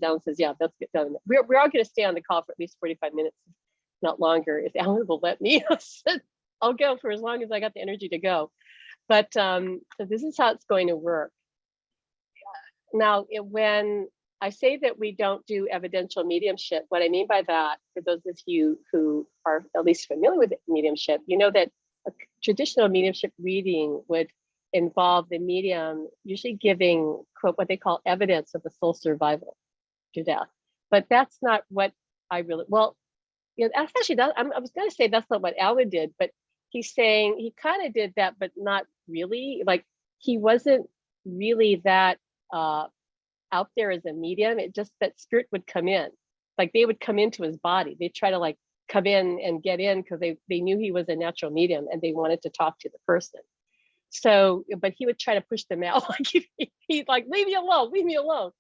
Alan says, yeah, let's get done. We're all going to stay on the call for at least 45 minutes, not longer. If Alan will let me, I'll go for as long as I got the energy to go. But so this is how it's going to work. Now, when I say that we don't do evidential mediumship, what I mean by that, for those of you who are at least familiar with mediumship, you know that a traditional mediumship reading would involve the medium usually giving, quote, what they call evidence of the soul survival to death. But that's not what I really, well, you know, that's actually, I was going to say that's not what Alan did, but he's saying he kind of did that, but not really. Like, he wasn't really that out there as a medium. It just that spirit would come in, like they would come into his body. They try to like come in and get in because they knew he was a natural medium and they wanted to talk to the person. So, but he would try to push them out. Like he's like, leave me alone, leave me alone.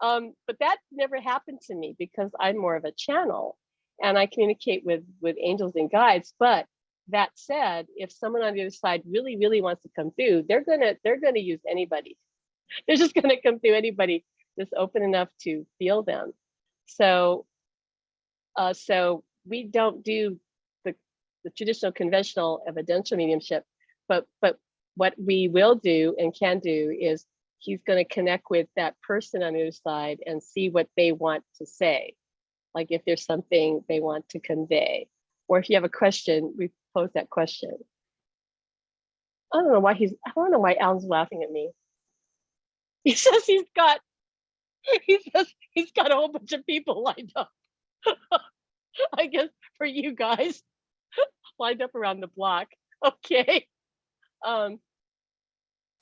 But that never happened to me because I'm more of a channel and I communicate with angels and guides. But that said, if someone on the other side really, really wants to come through, they're gonna use anybody. They're just gonna come through anybody that's open enough to feel them. So, so we don't do the traditional conventional evidential mediumship, but what we will do and can do is he's going to connect with that person on the other side and see what they want to say. Like if there's something they want to convey, or if you have a question, we pose that question. I don't know why Alan's laughing at me. He says he's got a whole bunch of people lined up. I guess for you guys, lined up around the block. Okay.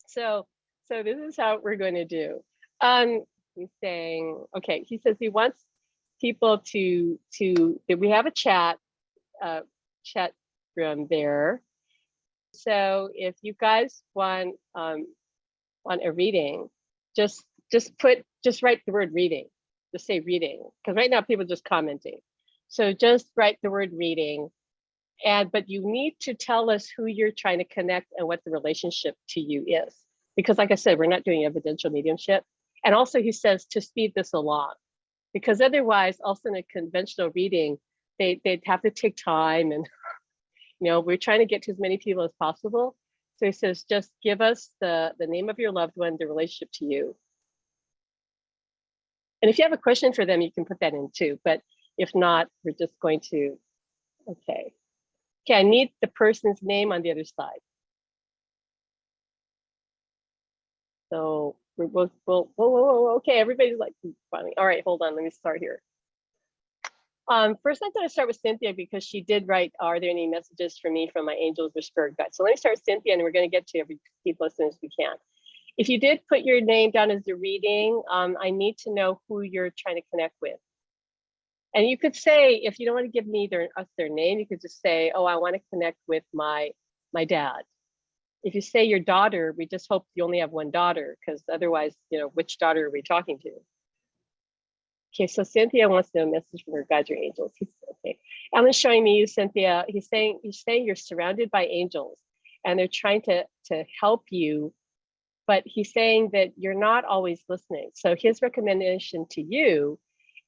So this is how we're going to do. He's saying, okay, he says he wants people to we have a chat room there. So if you guys want a reading, just write the word reading. Just say reading, because right now people are just commenting. So just write the word reading. But you need to tell us who you're trying to connect and what the relationship to you is. Because like I said, we're not doing evidential mediumship. And also he says to speed this along, because otherwise also in a conventional reading, they'd have to take time and, you know, we're trying to get to as many people as possible. So he says, just give us the name of your loved one, the relationship to you. And if you have a question for them, you can put that in too. But if not, we're just going to, okay. Okay, I need the person's name on the other side. So we'll okay, everybody's like funny. All right, hold on, let me start here. First I'm going to start with Cynthia because she did write, are there any messages for me from my angels or spirit guides? So let me start with Cynthia and we're going to get to every people as soon as we can. If you did put your name down as a reading, I need to know who you're trying to connect with. And you could say, if you don't want to give me their name, you could just say, oh, I want to connect with my dad. If you say your daughter, we just hope you only have one daughter, because otherwise, you know, which daughter are we talking to? Okay, so Cynthia wants to know a message from her guides or angels. Okay, Alan's showing me you, Cynthia. He's saying you're surrounded by angels, and they're trying to help you, but he's saying that you're not always listening. So his recommendation to you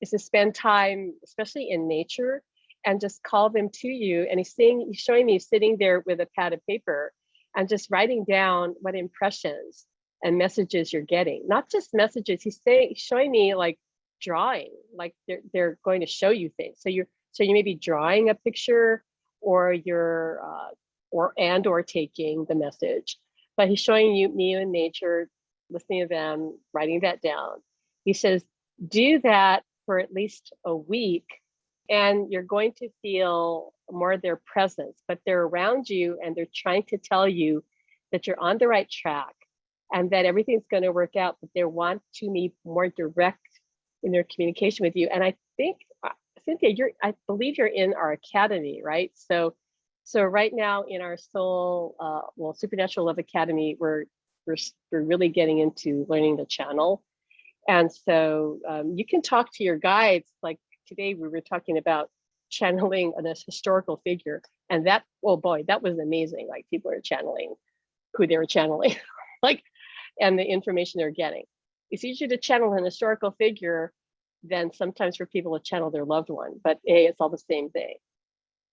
is to spend time, especially in nature, and just call them to you. And he's showing me sitting there with a pad of paper and just writing down what impressions and messages you're getting. Not just messages. He's showing me like drawing, like they're going to show you things. So you may be drawing a picture, or you're or taking the message. But he's showing you me in nature, listening to them, writing that down. He says, do that for at least a week, and you're going to feel more of their presence, but they're around you and they're trying to tell you that you're on the right track and that everything's going to work out, but they want to be more direct in their communication with you. And I think, Cynthia, I believe you're in our academy, right? So right now in our soul, Supernatural Love Academy, we're really getting into learning the channel. And so you can talk to your guides. Like today we were talking about channeling a historical figure, and that, oh boy, that was amazing. Like people are channeling who they were channeling, like, and the information they're getting. It's easier to channel an historical figure than sometimes for people to channel their loved one. But it's all the same thing.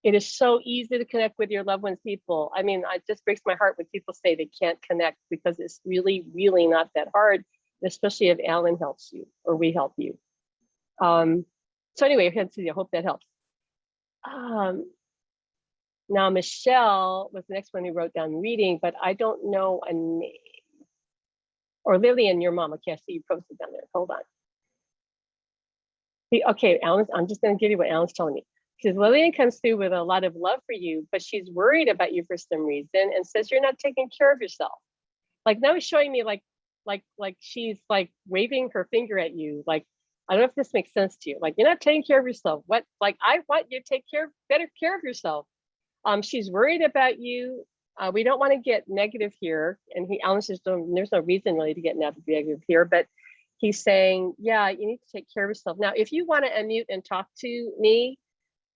It is so easy to connect with your loved ones, people. I mean, it just breaks my heart when people say they can't connect, because it's really, really not that hard, especially if Alan helps you or we help you. So anyway, I hope that helps. Now, Michelle was the next one who wrote down reading, but I don't know a name. Or Lillian, your mom. Okay, I see you posted down there. Hold on. Okay, Alan, I'm just going to give you what Alan's telling me. Because Lillian comes through with a lot of love for you, but she's worried about you for some reason and says you're not taking care of yourself. Like now he's showing me like she's like waving her finger at you. Like, I don't know if this makes sense to you. Like, you're not taking care of yourself. What? Like, I want you to take better care of yourself. She's worried about you. We don't want to get negative here. And Alan says, there's no reason really to get negative here, but he's saying, yeah, you need to take care of yourself. Now, if you want to unmute and talk to me,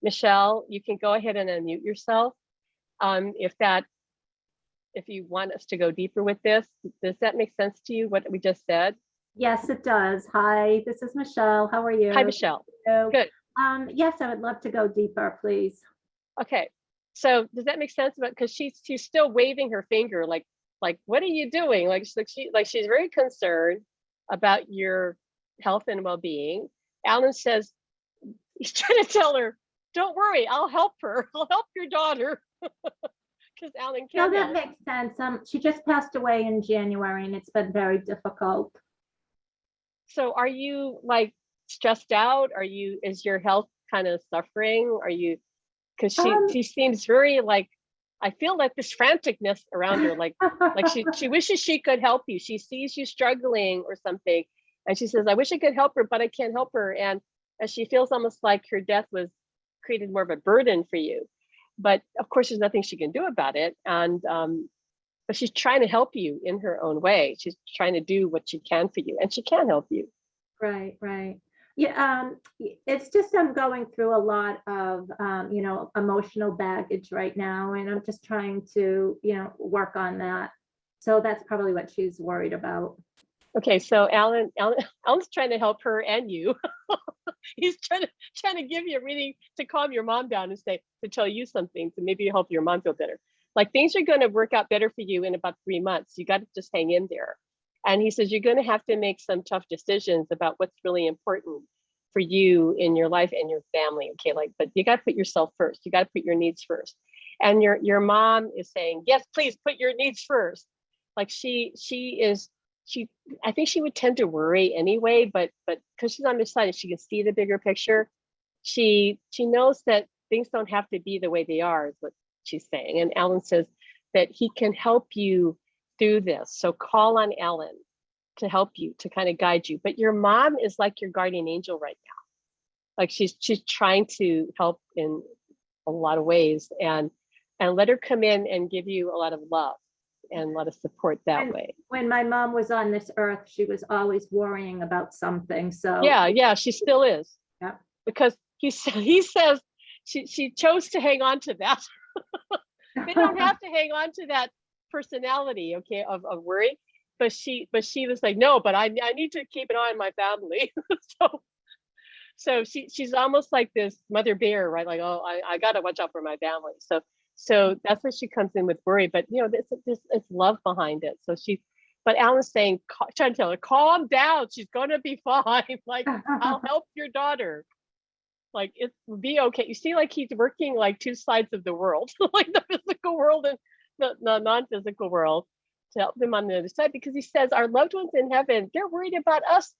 Michelle, you can go ahead and unmute yourself. If you want us to go deeper with this, does that make sense to you, what we just said? Yes, it does. Hi, this is Michelle. How are you? Hi, Michelle. Good. Yes, I would love to go deeper, please. Okay. So does that make sense? Because she's still waving her finger, like what are you doing? Like she's very concerned about your health and well-being. Alan says he's trying to tell her, don't worry, I'll help her. I'll help your daughter. Because Alan can't. No, that makes sense. She just passed away in January, and it's been very difficult. So are you like stressed out? Is your health kind of suffering? Are you? Because she seems very like, I feel like this franticness around her, like she wishes she could help you. She sees you struggling or something, and she says, I wish I could help her, but I can't help her. And she feels almost like her death created more of a burden for you. But of course, there's nothing she can do about it. And but she's trying to help you in her own way. She's trying to do what she can for you, and she can help you. Right. Yeah, it's just I'm going through a lot of emotional baggage right now, and I'm just trying to work on that. So that's probably what she's worried about. Okay, so Alan's trying to help her and you. He's trying to give you a reading to calm your mom down and to tell you something to maybe help your mom feel better. Like, things are going to work out better for you in about 3 months. You got to just hang in there. And he says you're going to have to make some tough decisions about what's really important for you in your life and your family. Okay, but you got to put yourself first. You got to put your needs first. And your mom is saying, yes, please put your needs first. Like I think she would tend to worry anyway, but because she's on the side and she can see the bigger picture, she knows that things don't have to be the way they are, is what she's saying. And Alan says that he can help you through this. So call on Alan to help you, to kind of guide you. But your mom is like your guardian angel right now. Like she's trying to help in a lot of ways, and let her come in and give you a lot of love and a lot of support that way. When my mom was on this earth, she was always worrying about something. So yeah, she still is. Yeah. Because he says she chose to hang on to that. They don't have to hang on to that personality, okay, of worry. But she was like, no, but I need to keep an eye on my family. So she's almost like this mother bear, right? Like, oh, I got to watch out for my family. So that's where she comes in with worry. But it's love behind it. But Alan's saying, trying to tell her, calm down. She's gonna be fine. Like, I'll help your daughter. Like, it will be okay. You see, like, he's working like two sides of the world, like the physical world and the non-physical world, to help them on the other side, because he says our loved ones in heaven, they're worried about us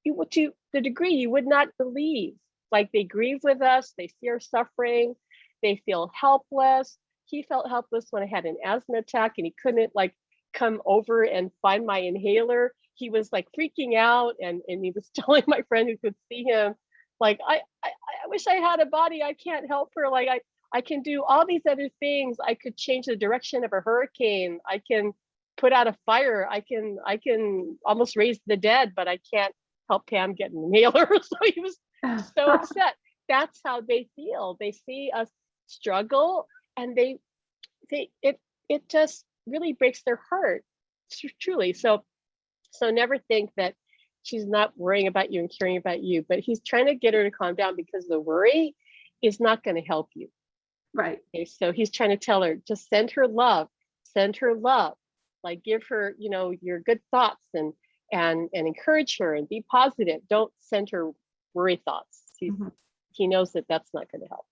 to the degree you would not believe. Like, they grieve with us, they see our suffering, they feel helpless. He felt helpless when I had an asthma attack and he couldn't like come over and find my inhaler. He was like freaking out, and he was telling my friend who could see him, like, I wish I had a body. I can't help her. Like, I can do all these other things. I could change the direction of a hurricane. I can put out a fire. I can almost raise the dead, but I can't help Pam get an inhaler. So he was so upset. That's how they feel. They see us struggle, and it just really breaks their heart, truly. So never think that she's not worrying about you and caring about you, but he's trying to get her to calm down because the worry is not going to help you. Right. Okay, so he's trying to tell her, just send her love, like give her, you know, your good thoughts and encourage her and be positive. Don't send her worry thoughts. He knows that that's not going to help.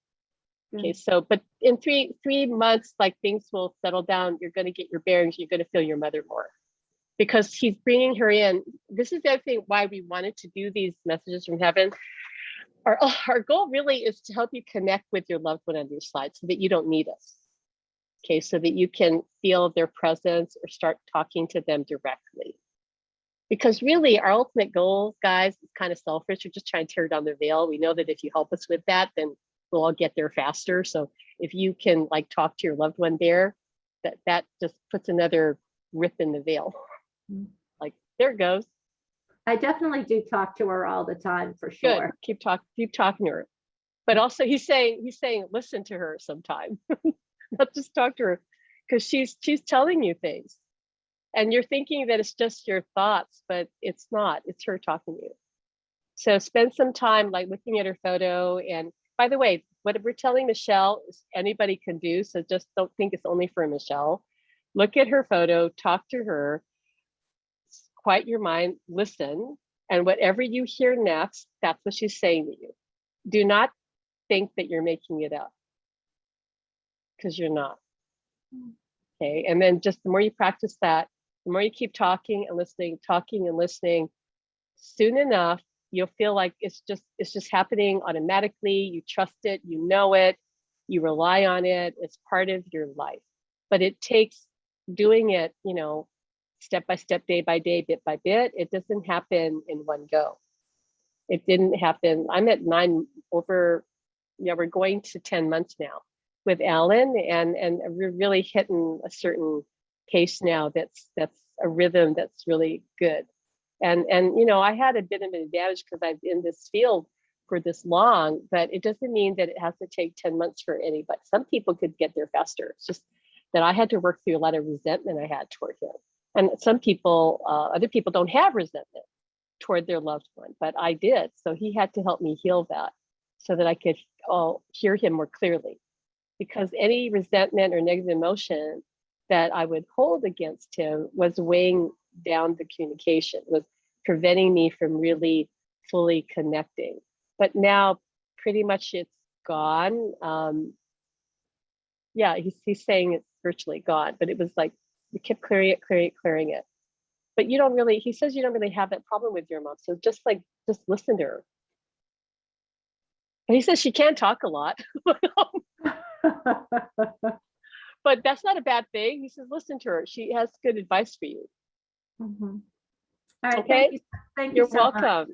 Okay, so but in three months, like things will settle down. You're going to get your bearings. You're going to feel your mother more because he's bringing her in. This is the other thing why we wanted to do these messages from heaven. Our goal really is to help you connect with your loved one on your side so that you don't need us. Okay, so that you can feel their presence or start talking to them directly. Because really our ultimate goal, guys, is kind of selfish. We're just trying to tear down the veil. We know that if you help us with that, then we'll all get there faster. So if you can like talk to your loved one there, that just puts another rip in the veil. Like, there it goes. I definitely do talk to her all the time, for sure. Good. Keep talking to her. But also he's saying, listen to her sometime. Not just talk to her, because she's telling you things. And you're thinking that it's just your thoughts, but it's not. It's her talking to you. So spend some time like looking at her photo. And by the way, what we're telling Michelle is anybody can do. So just don't think it's only for Michelle. Look at her photo, talk to her, quiet your mind, listen. And whatever you hear next, that's what she's saying to you. Do not think that you're making it up, because you're not. Okay. And then just the more you practice that, the more you keep talking and listening, soon enough, you'll feel like it's just happening automatically. You trust it, you know it, you rely on it, it's part of your life. But it takes doing it, you know, step by step, day by day, bit by bit. It doesn't happen in one go. It didn't happen. I'm at we're going to 10 months now with Alan, and we're really hitting a certain pace now that's a rhythm that's really good. And you know, I had a bit of an advantage because I've been in this field for this long, but it doesn't mean that it has to take 10 months for anybody. Some people could get there faster. It's just that I had to work through a lot of resentment I had toward him. And some people, other people don't have resentment toward their loved one, but I did. So he had to help me heal that so that I could hear him more clearly. Because any resentment or negative emotion that I would hold against him was weighing down the communication, was preventing me from really fully connecting. But now pretty much it's gone. Yeah, he's saying it's virtually gone, but it was like we kept clearing it. But you don't really, he says you don't really have that problem with your mom. So just listen to her. And he says she can talk a lot. But that's not a bad thing. He says, listen to her. She has good advice for you. All right. Okay. Thank you You're so welcome. much.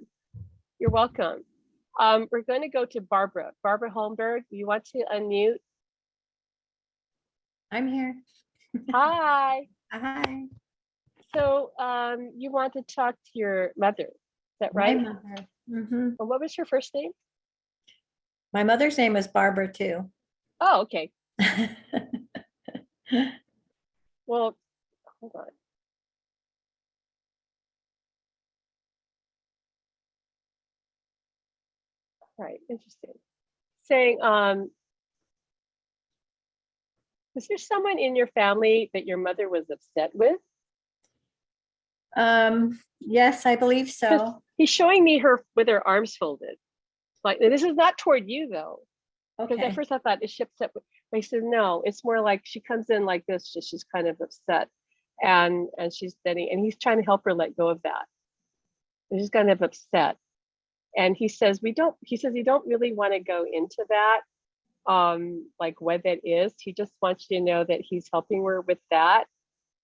You're welcome. We're going to go to Barbara. Barbara Holmberg, do you want to unmute? I'm here. Hi. Hi. So you want to talk to your mother, is that My right? mother. And what was your first name? My mother's name is Barbara too. Oh, okay. Well, hold on. All right, interesting. Saying, was there someone in your family that your mother was upset with? Yes, I believe so. He's showing me her with her arms folded. Like, this is not toward you though. Because Okay. at first I thought, is she upset? But he said, no, it's more like she comes in like this, she's kind of upset. And she's steady, and he's trying to help her let go of that. And she's kind of upset. And he says, you don't really want to go into that, like what that is. He just wants you to know that he's helping her with that.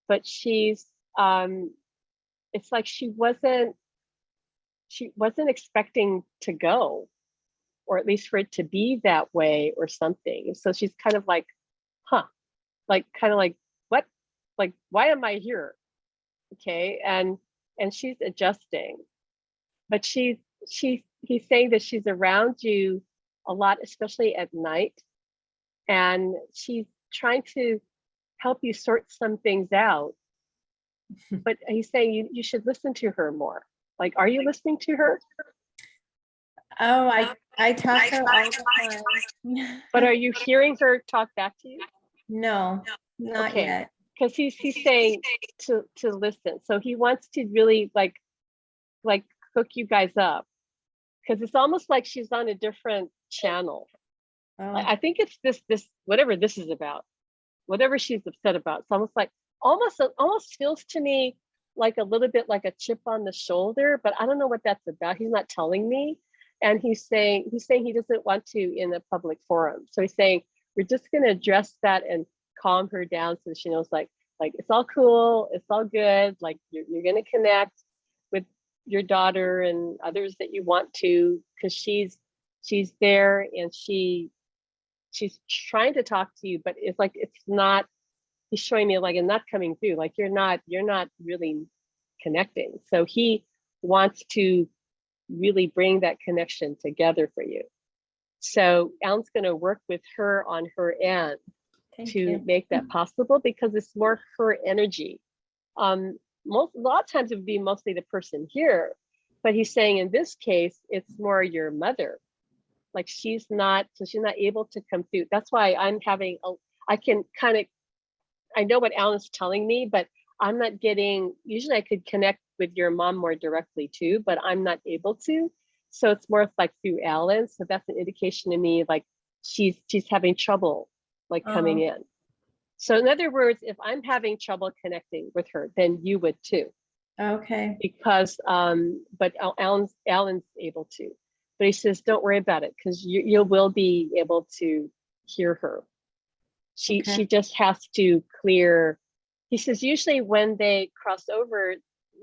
But she's, it's like she wasn't expecting to go, or at least for it to be that way or something. So she's kind of like, huh, like kind of like, what? Like, why am I here? Okay. And she's adjusting, but he's saying that she's around you a lot, especially at night. And she's trying to help you sort some things out. But he's saying you should listen to her more. Like, are you listening to her? Oh, I talk to her all the time. But are you hearing her talk back to you? No, not Okay. yet. Because he's saying to listen. So he wants to really like hook you guys up. Because it's almost like she's on a different channel. Oh, I think it's this whatever this is about, whatever she's upset about. It's almost like almost feels to me like a little bit like a chip on the shoulder, but I don't know what that's about. He's not telling me. And he's saying he doesn't want to in a public forum. So he's saying we're just gonna address that and calm her down so she knows like it's all cool, it's all good, like you're gonna connect with your daughter and others that you want to, because she's there and she's trying to talk to you, but it's like it's not, he's showing me like it's not coming through, like you're not really connecting. So he wants to really bring that connection together for you. So Alan's going to work with her on her end thank to you. make that possible, because it's more her energy. A lot of times it would be mostly the person here, but he's saying in this case it's more your mother. Like she's not able to come through. That's why I'm having I can kind of, I know what Alan's telling me, but I'm not getting, usually I could connect with your mom more directly too, but I'm not able to. So it's more like through Alan. So that's an indication to me, like she's having trouble like coming in. So in other words, if I'm having trouble connecting with her, then you would too. Okay. Because, but Alan's able to. But he says, don't worry about it, because you will be able to hear her. She just has to clear. He says usually when they cross over,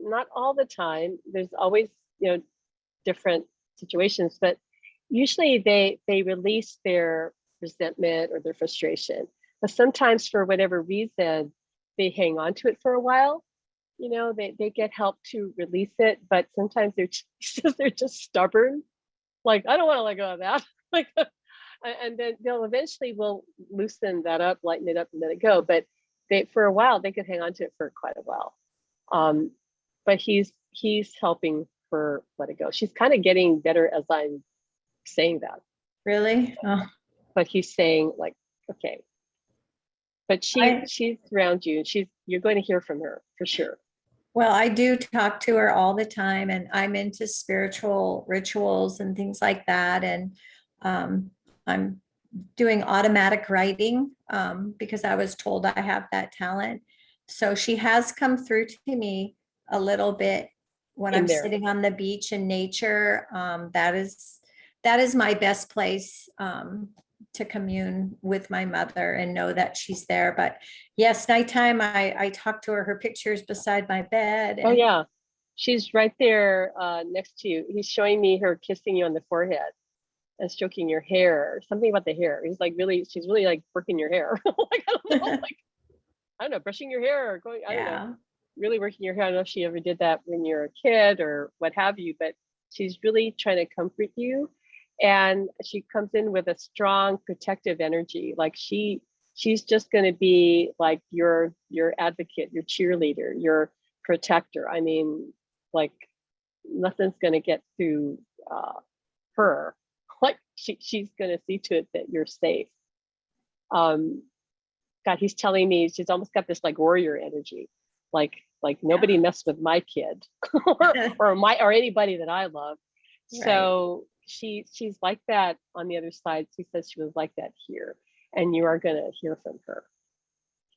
not all the time, there's always, different situations, but usually they release their resentment or their frustration. But sometimes for whatever reason, they hang on to it for a while. They get help to release it, but sometimes they're just stubborn. Like, I don't want to let go of that. Like, and then they'll eventually will loosen that up, lighten it up, and let it go. But for a while, they could hang on to it for quite a while. But he's helping her let it go. She's kind of getting better as I'm saying that. Really? Oh. But he's saying like, okay. But she's around you, and you're going to hear from her for sure. Well, I do talk to her all the time, and I'm into spiritual rituals and things like that. And I'm doing automatic writing because I was told I have that talent. So she has come through to me a little bit when I'm sitting on the beach in nature. That is my best place to commune with my mother and know that she's there. But yes, nighttime, I talk to her. Her picture's beside my bed. Oh yeah, she's right there next to you. He's showing me her kissing you on the forehead and stroking your hair. Something about the hair. She's really like working your hair. Like, I don't know, brushing your hair or going, I don't know, really working your hair. I don't know if she ever did that when you're a kid or what have you, but she's really trying to comfort you. And she comes in with a strong protective energy. Like she's just going to be like your advocate, your cheerleader, your protector. I mean, like nothing's going to get through her. Like she's going to see to it that you're safe. God, he's telling me she's almost got this like warrior energy. Like nobody messed with my kid or anybody that I love. Right. So she's like that on the other side. She says she was like that here, and you are going to hear from her.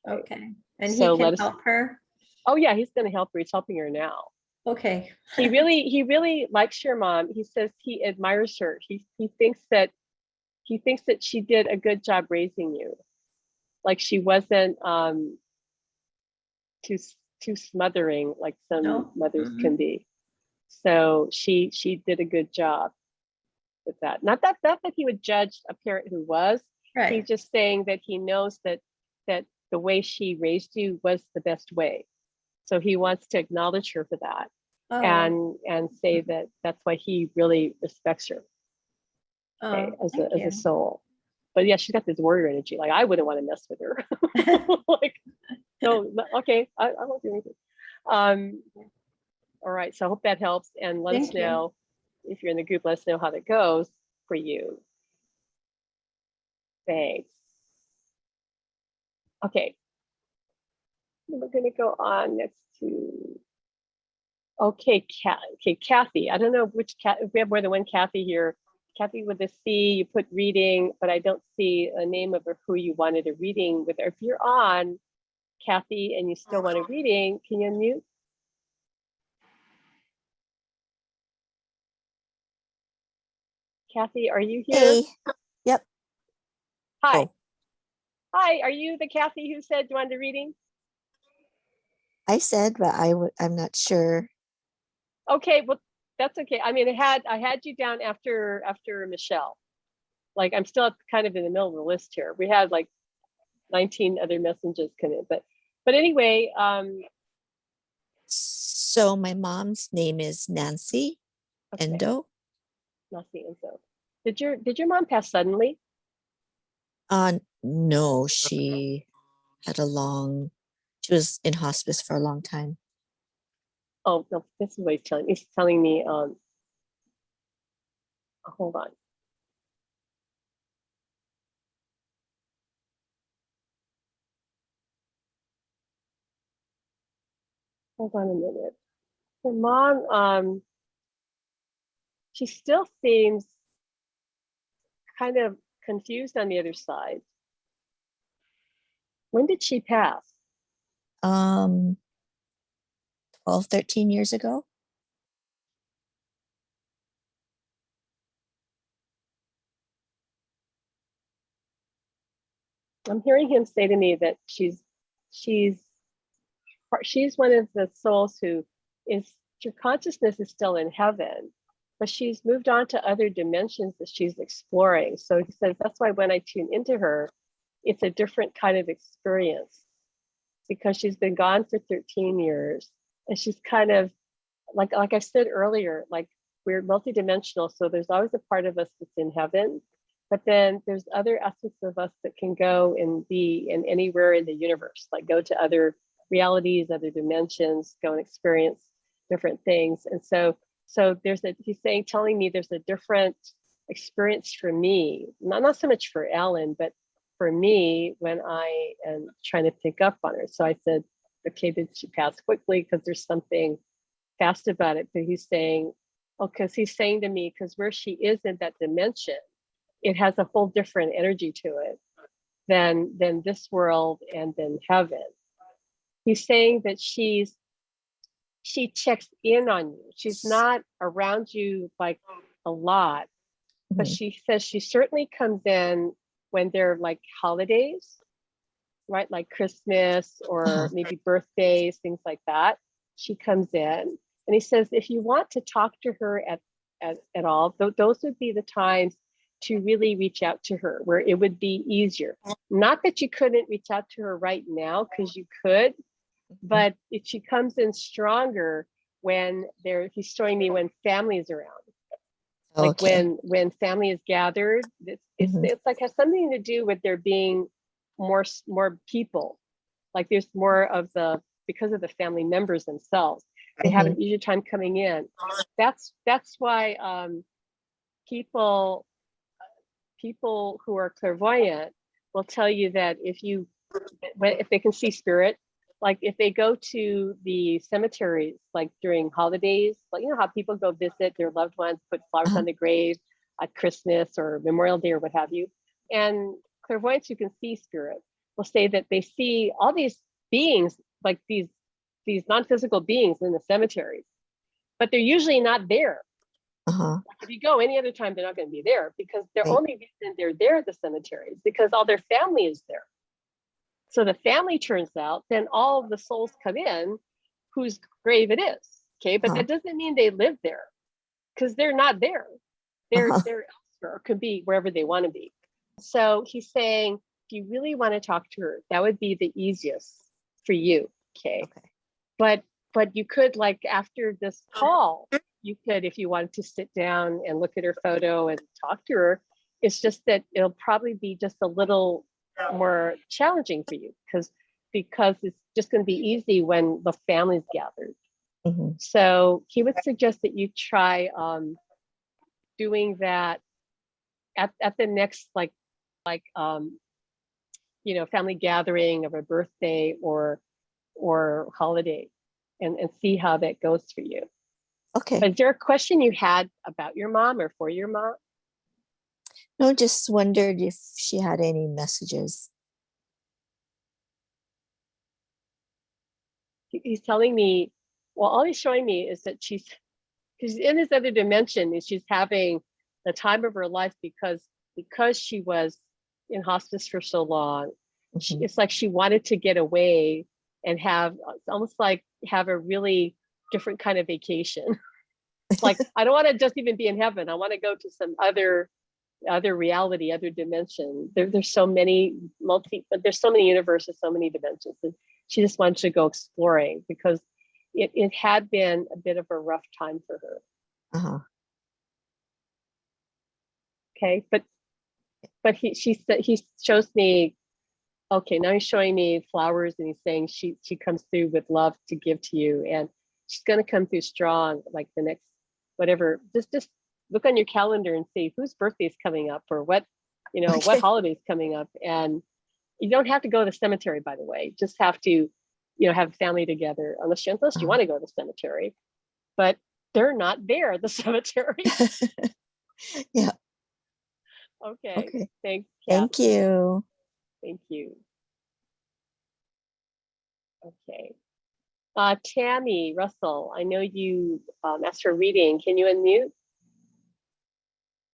Okay. And so he can help her? Oh yeah, he's going to help her. He's helping her now. Okay. he really likes your mom. He says he admires her. He thinks that she did a good job raising you. Like she wasn't too smothering like some mothers can be. So she did a good job with that. Not that he would judge a parent who was. Right. He's just saying that he knows that the way she raised you was the best way. So he wants to acknowledge her for that. And say that that's why he really respects her as a soul. But yeah, she's got this warrior energy. Like I wouldn't want to mess with her. Like, no, okay, I won't do anything. All right, so I hope that helps, and let us Thank you. know if you're in the group, let us know how that goes for you. Thanks. Okay. We're gonna go on next to, okay, Kathy. I don't know which cat, if we have more than one Kathy here. Kathy with a C, you put reading, but I don't see a name of who you wanted a reading with. Or if you're on, Kathy, and you still want a reading, can you unmute? Kathy, are you here? Hey, yep. Hi. Oh. Hi, are you the Kathy who said you wanted a reading? I said, but I'm not sure. Okay, well, that's okay. I mean, I had you down after Michelle. Like, I'm still kind of in the middle of the list here. We had like 19 other messages come in, but anyway, So my mom's name is Nancy okay, Endo. nothing. And so, did your mom pass suddenly? No, she was in hospice for a long time. Oh no, this is what he's telling me. He's telling me, hold on. Hold on a minute. Her mom, she still seems kind of confused on the other side. When did she pass? 12, 13 years ago. I'm hearing him say to me that she's one of the souls who is, her consciousness is still in heaven, but she's moved on to other dimensions that she's exploring. So he says that's why when I tune into her, it's a different kind of experience, because she's been gone for 13 years and she's kind of like I said earlier, like, we're multidimensional, so there's always a part of us that's in heaven, but then there's other aspects of us that can go and be in anywhere in the universe, like go to other realities, other dimensions, go and experience different things. And so he's saying, telling me there's a different experience for me, not so much for Alan, but for me when I am trying to pick up on her. So I said, okay, did she pass quickly? Because there's something fast about it. But he's saying, oh, because he's saying to me, because where she is in that dimension, it has a whole different energy to it than this world and then heaven. He's saying that she checks in on you. She's not around you like a lot, but she says she certainly comes in when they're like holidays, right? Like Christmas or maybe birthdays, things like that. She comes in. And he says, if you want to talk to her at all, those would be the times to really reach out to her, where it would be easier. Not that you couldn't reach out to her right now, because you could, but if she comes in stronger when he's showing me when family is around. Like when family is gathered, it's like has something to do with there being more people. Like there's more of because of the family members themselves. They have an easier time coming in. That's why people who are clairvoyant will tell you that if they can see spirit, like if they go to the cemeteries, like during holidays, like you know how people go visit their loved ones, put flowers on the grave at Christmas or Memorial Day or what have you, and clairvoyants who can see spirit will say that they see all these beings, like these non-physical beings in the cemeteries, but they're usually not there. Like if you go any other time, they're not going to be there, because the only reason they're there at the cemetery is because all their family is there. So the family turns out, then all of the souls come in whose grave it is. Okay, but that doesn't mean they live there, because they're not there. They're elsewhere, or could be wherever they want to be. So he's saying, if you really want to talk to her, that would be the easiest for you. Okay. But you could, like after this call, you could, if you wanted to sit down and look at her photo and talk to her, it's just that it'll probably be just a little more challenging for you, because it's just going to be easy when the family's gathered. Mhm. So he would suggest that you try doing that at the next family gathering of a birthday or holiday, and see how that goes for you. Okay. But is there a question you had about your mom or for your mom? No, just wondered if she had any messages. He's telling me, well, all he's showing me is that she's in this other dimension, and she's having the time of her life because she was in hospice for so long. Mhm. It's like she wanted to get away and it's almost like have a really different kind of vacation. Like, I don't want to just even be in heaven. I want to go to some other reality, other dimension. There's so many there's so many universes, so many dimensions. And she just wanted to go exploring because it had been a bit of a rough time for her. Uh-huh. Okay, but he shows me. Okay, now he's showing me flowers, and he's saying she comes through with love to give to you, and she's going to come through strong. Like the next whatever, just look on your calendar and see whose birthday is coming up or what Okay. what holiday's coming up. And you don't have to go to the cemetery, by the way. Just have to have family together, unless you want to go to the cemetery. But they're not there at the cemetery. Yeah. Okay. Okay. Thanks, Thank Kathy. you. Thank you. Okay. Tammy Russell, I know you asked for reading. Can you unmute?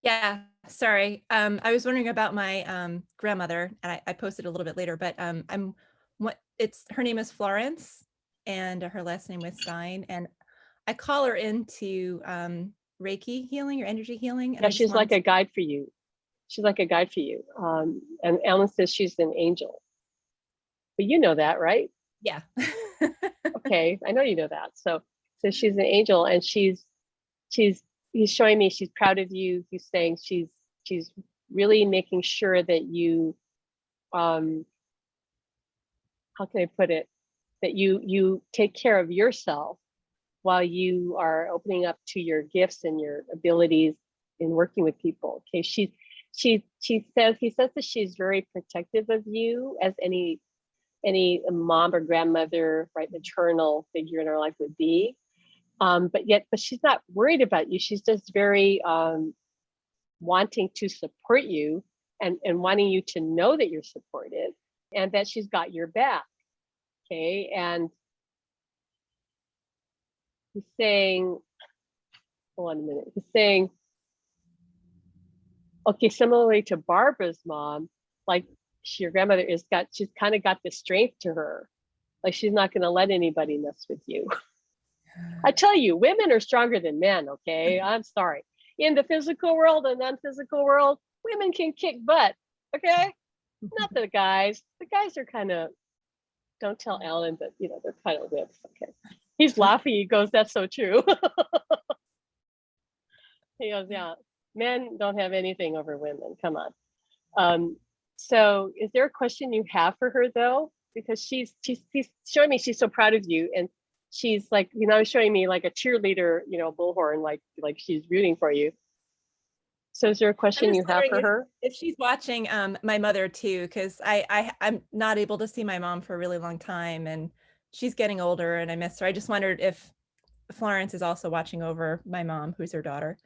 Yeah, sorry. I was wondering about my grandmother, and I posted a little bit later, but her name is Florence, and her last name was Stein, and I call her into Reiki healing or energy healing. And Yeah, I just she's like wanted a guide for you. She's like a guide for you. And Alan says she's an angel. But you know that, right? yeah. Okay, I know you know that. So she's an angel, and he's showing me she's proud of you. He's saying she's really making sure that you how can I put it, that you take care of yourself while you are opening up to your gifts and your abilities in working with people. Okay, he says that she's very protective of you, as any mom or grandmother, right, maternal figure in her life would be. But she's not worried about you. She's just very wanting to support you and wanting you to know that you're supported and that she's got your back. Okay. And he's saying, hold on a minute. He's saying, okay, similarly to Barbara's mom, like your grandmother she's kind of got the strength to her. Like she's not going to let anybody mess with you. I tell you, women are stronger than men, okay? I'm sorry. In the physical world and non-physical world, women can kick butt, okay? Not the guys. The guys are kind of, don't tell Alan, but they're kind of whips, okay? He's laughing, he goes, that's so true. He goes, yeah, men don't have anything over women, come on. So is there a question you have for her though? Because she's showing me she's so proud of you, and she's like, showing me like a cheerleader, bullhorn, like she's rooting for you. So is there a I'm question just you have for wondering her? if she's watching my mother too, because I'm not able to see my mom for a really long time, and she's getting older and I miss her. I just wondered if Florence is also watching over my mom, who's her daughter.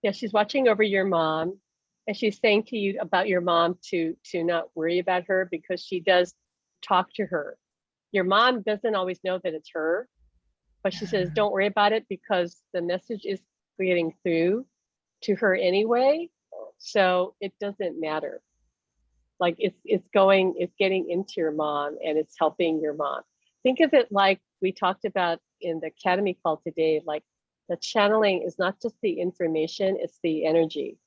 Yeah, she's watching over your mom, and she's saying to you about your mom to not worry about her, because she does talk to her. Your mom doesn't always know that it's her, but she says, don't worry about it, because the message is getting through to her anyway. So it doesn't matter. Like it's getting into your mom, and it's helping your mom. Think of it like we talked about in the Academy call today, like the channeling is not just the information, it's the energy.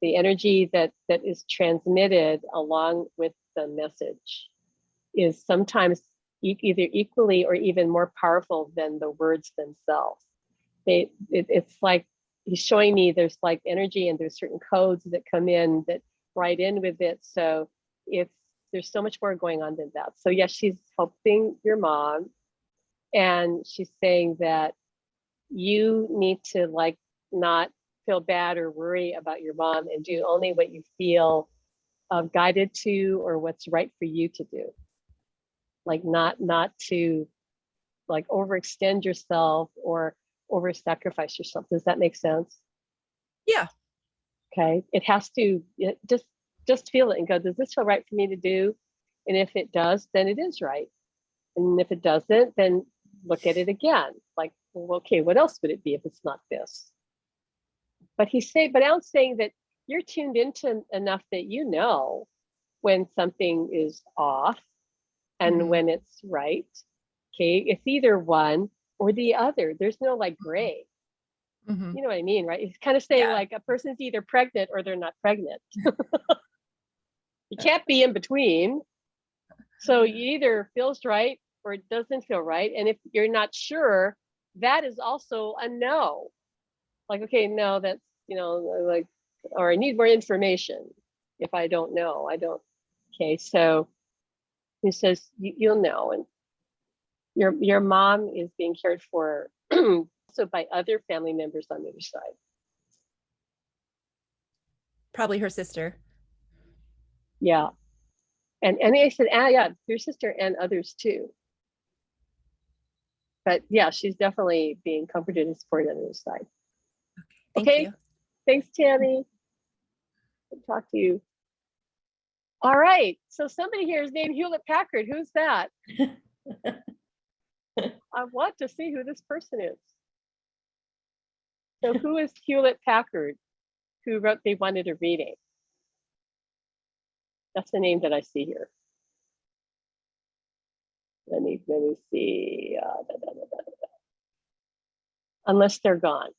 The energy that is transmitted along with the message is sometimes either equally or even more powerful than the words themselves. It's like he's showing me there's like energy, and there's certain codes that come in that write in with it. So there's so much more going on than that. So yes, she's helping your mom, And she's saying that you need to like not feel bad or worry about your mom and do only what you feel guided to or what's right for you to do. Like not to like overextend yourself or over sacrifice yourself. Does that make sense? Yeah. Okay. It has to just feel it and go, does this feel right for me to do? And if it does, then it is right. And if it doesn't, then look at it again. Like, well, okay, what else would it be if it's not this? But Alan's saying that you're tuned into enough that you know when something is off and when it's right. Okay, it's either one or the other. There's no like gray. Mm-hmm. You know what I mean, right? It's kind of saying Yeah. like a person's either pregnant or they're not pregnant. You can't be in between. So you either feels right or it doesn't feel right. And if you're not sure, that is also a no. Like, okay, no, that's, like, or I need more information. If I don't know, I don't. Okay, so he says, you'll know. And your mom is being cared for also by other family members on the other side. Probably her sister. Yeah. And they said, yeah, your sister and others too. But yeah, she's definitely being comforted and supported on the other side. Thank Okay. you. Thanks, Tammy. Good to talk to you. All right. So somebody here is named Hewlett Packard. Who's that? I want to see who this person is. So who is Hewlett Packard who wrote they wanted a reading? That's the name that I see here. Let me see. Unless they're gone.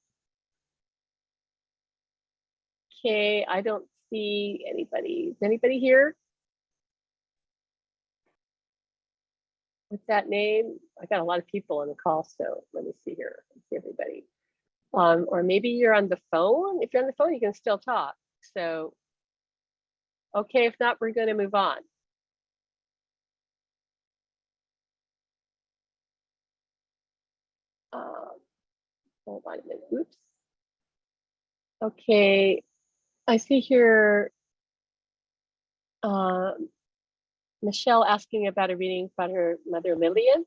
Okay, I don't see anybody. Is anybody here with that name? I got a lot of people on the call, so let me see here. Let's see everybody. Or maybe you're on the phone. If you're on the phone, you can still talk. So, okay, if not, we're going to move on. Hold on a minute. Oops. Okay, I see here Michelle asking about a reading about her mother Lillian.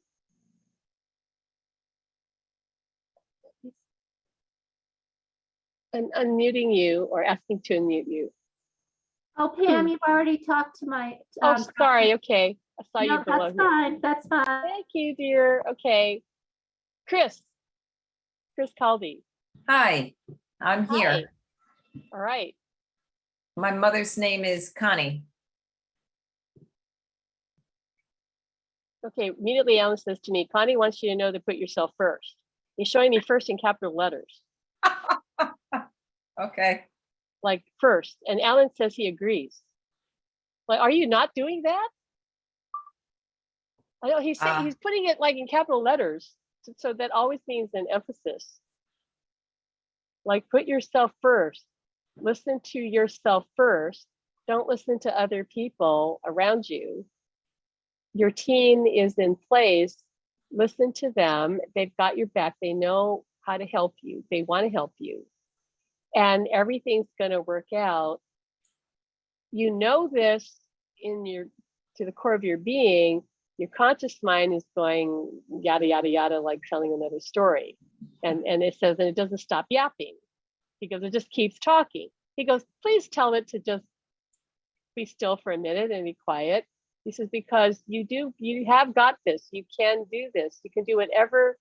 And unmuting you or asking to unmute you. Oh, Pam, you've already talked to my. Oh, sorry. Okay. I saw you No, below that's here. fine. That's fine. Thank you, dear. Okay. Chris Caldy. Hi, I'm here. Hi. All right. My mother's name is Connie. Okay. Immediately, Alan says to me, Connie wants you to know to put yourself first. He's showing me first in capital letters. Okay. Like first. And Alan says he agrees. Like, are you not doing that? I know he's saying he's putting it like in capital letters. So that always means an emphasis. Like put yourself first. Listen to yourself first. Don't listen to other people around you. Your team is in place. Listen to them. They've got your back. They know how to help you. They want to help you. And everything's going to work out. You know this to the core of your being. Your conscious mind is going yada, yada, yada, like telling another story. And it says, and it doesn't stop yapping because it just keeps talking. He goes, please tell it to just be still for a minute and be quiet. He says, because you have got this. You can do this. You can do whatever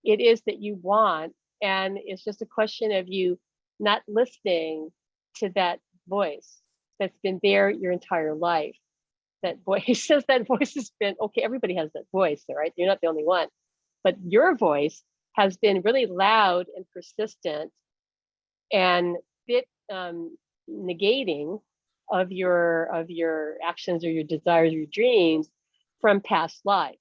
it is that you want. And it's just a question of you not listening to that voice that's been there your entire life. That voice, he says that voice has been, okay, everybody has that voice, right? You're not the only one. But your voice has been really loud and persistent and bit negating of your actions or your desires or your dreams from past lives.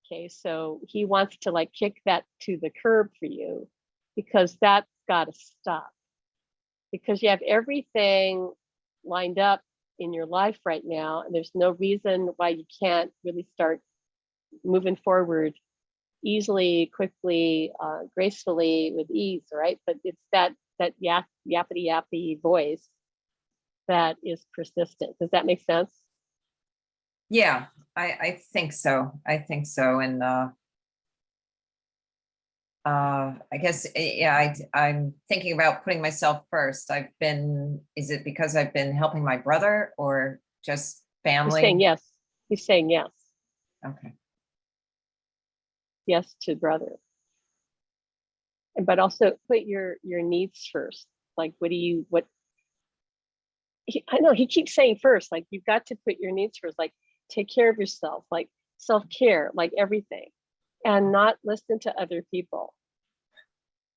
Okay, so he wants to like kick that to the curb for you because that's got to stop. Because you have everything lined up in your life right now, and there's no reason why you can't really start moving forward easily, quickly, gracefully, with ease, right? But it's that yappity yappy voice that is persistent. Does that make sense? Yeah, I think so. I think so. And I guess, yeah, I'm thinking about putting myself first. Is it because I've been helping my brother or just He's family? saying yes. He's saying yes. Okay. Yes to brother. But also put your needs first. Like, I know he keeps saying first, like you've got to put your needs first, like take care of yourself, like self-care, like everything, and not listen to other people.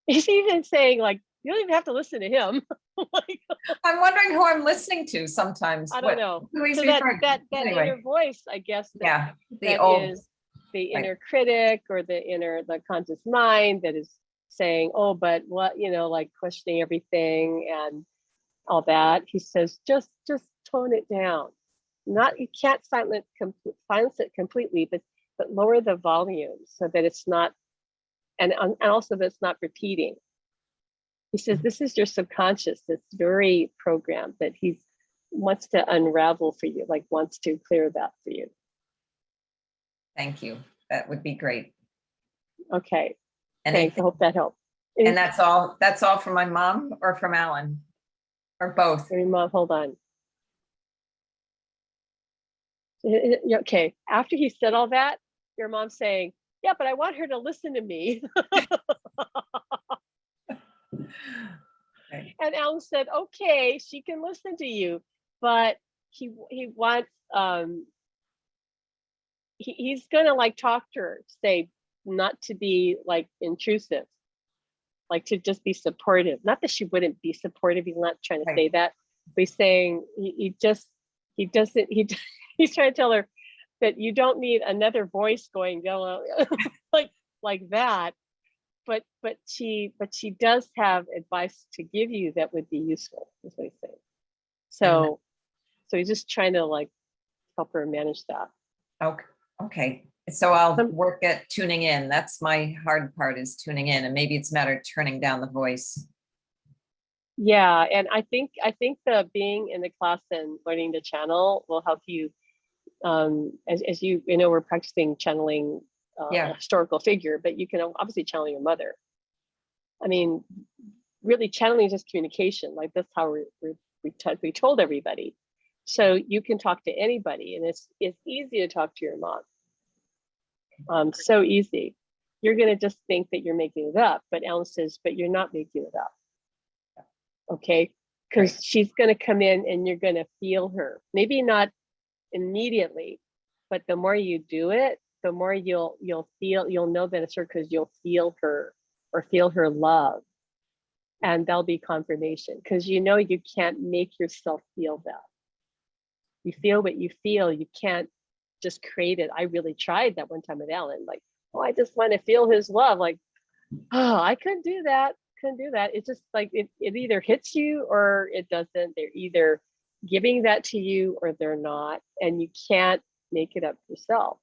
He's even saying like, you don't even have to listen to him. Like, I'm wondering who I'm listening to sometimes. I don't know. Who he's So that referring that to. that Anyway, inner voice, I guess, yeah, the that old, is the right. inner critic or the conscious mind that is saying, oh, but what, like questioning everything and all that. He says, just tone it down. Not, you can't silence it completely, but lower the volume so that it's not, and also that it's not repeating. He says, this is your subconscious. It's very programmed that he wants to unravel for you, like wants to clear that for you. Thank you. That would be great. Okay. And Thanks. I hope that helped. And that's all from my mom or from Alan or both? Your mom, hold on. Okay. After he said all that, your mom's saying, yeah, but I want her to listen to me. Okay. And Alan said, okay, she can listen to you, but he wants, he's gonna like talk to her, say not to be like intrusive, like to just be supportive. Not that she wouldn't be supportive, he's not trying to Right. say that, but he's saying he's trying to tell her that you don't need another voice going like that. But she does have advice to give you that would be useful, is what he's saying. So he's just trying to like help her manage that. Okay. So I'll work at tuning in. That's my hard part, is tuning in, and maybe it's a matter of turning down the voice. Yeah, and I think the being in the class and learning the channel will help you. As you know, we're practicing channeling a historical figure, but you can obviously channel your mother. I mean, really channeling is just communication. Like that's how we told everybody. So you can talk to anybody, and it's easy to talk to your mom. So easy. You're gonna just think that you're making it up, but Alan says, but you're not making it up. Okay, because she's gonna come in and you're gonna feel her. Maybe not immediately, but the more you do it, the more you'll know that it's her, because you'll feel her or feel her love, and that'll be confirmation, because you can't make yourself feel that. You feel what you feel. You can't just create it. I really tried that one time with Alan, like, oh, I just want to feel his love. Like, oh, I couldn't do that. It's just like it either hits you or it doesn't. They're either giving that to you or they're not, and you can't make it up yourself.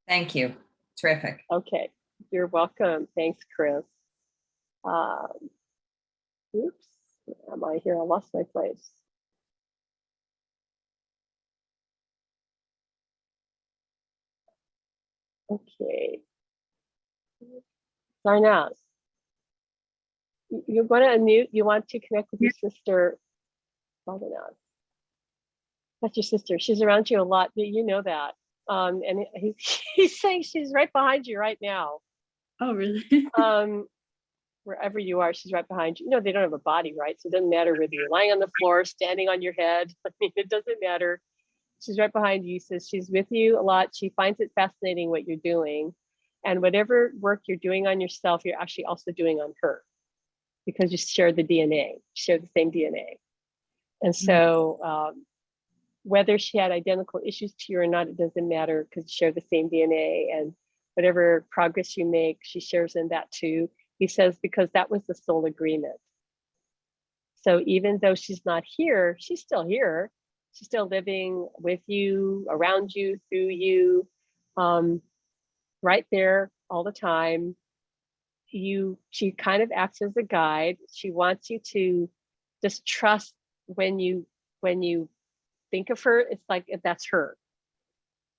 Thank you. Terrific. Okay, you're welcome. Thanks, Chris. Oops, am I here? I lost my place. Okay. Zarnaz, you're going to unmute. You want to connect with your sister, Zarnaz. That's your sister. She's around you a lot. You know that. And he's saying she's right behind you right now. Oh, really? Wherever you are, she's right behind you. They don't have a body, right? So it doesn't matter whether you're lying on the floor, standing on your head. I mean, it doesn't matter. She's right behind you. Says she's with you a lot. She finds it fascinating what you're doing. And whatever work you're doing on yourself, you're actually also doing on her, because you share the DNA, share the same DNA. And so whether she had identical issues to you or not, it doesn't matter, because you share the same DNA, and whatever progress you make, she shares in that too. He says, because that was the soul agreement. So even though she's not here, she's still here. She's still living with you, around you, through you. right there all the time. She kind of acts as a guide. She wants you to just trust when you think of her, it's like that's her.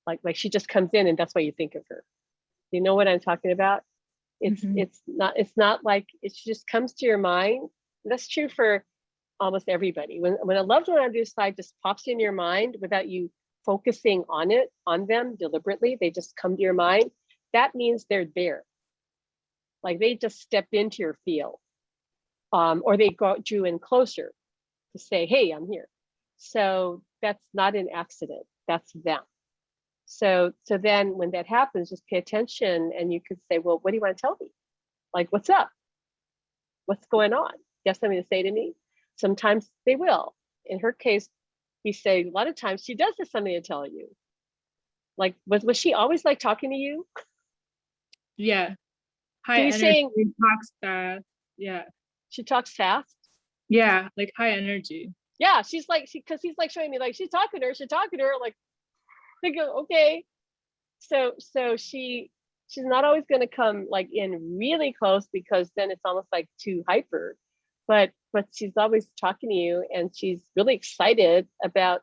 Like she just comes in and that's why you think of her. You know what I'm talking about? It's not like it just comes to your mind. That's true for almost everybody. When a loved one on your side just pops in your mind without you focusing on them deliberately, they just come to your mind. That means they're there. Like they just stepped into your field, or they drew in closer to say, "Hey, I'm here." So that's not an accident. That's them. So then when that happens, just pay attention, and you could say, "Well, what do you want to tell me? Like, what's up? What's going on? You have something to say to me?" Sometimes they will. In her case, we say a lot of times she does have something to tell you. Like, was she always like talking to you? Yeah. High Can you energy, saying talks fast. Yeah. she talks fast? Yeah, like high energy. Yeah, she's like because he's like showing me like she's talking to her, like they go, okay. So she's not always going to come like in really close because then it's almost like too hyper, but she's always talking to you and she's really excited about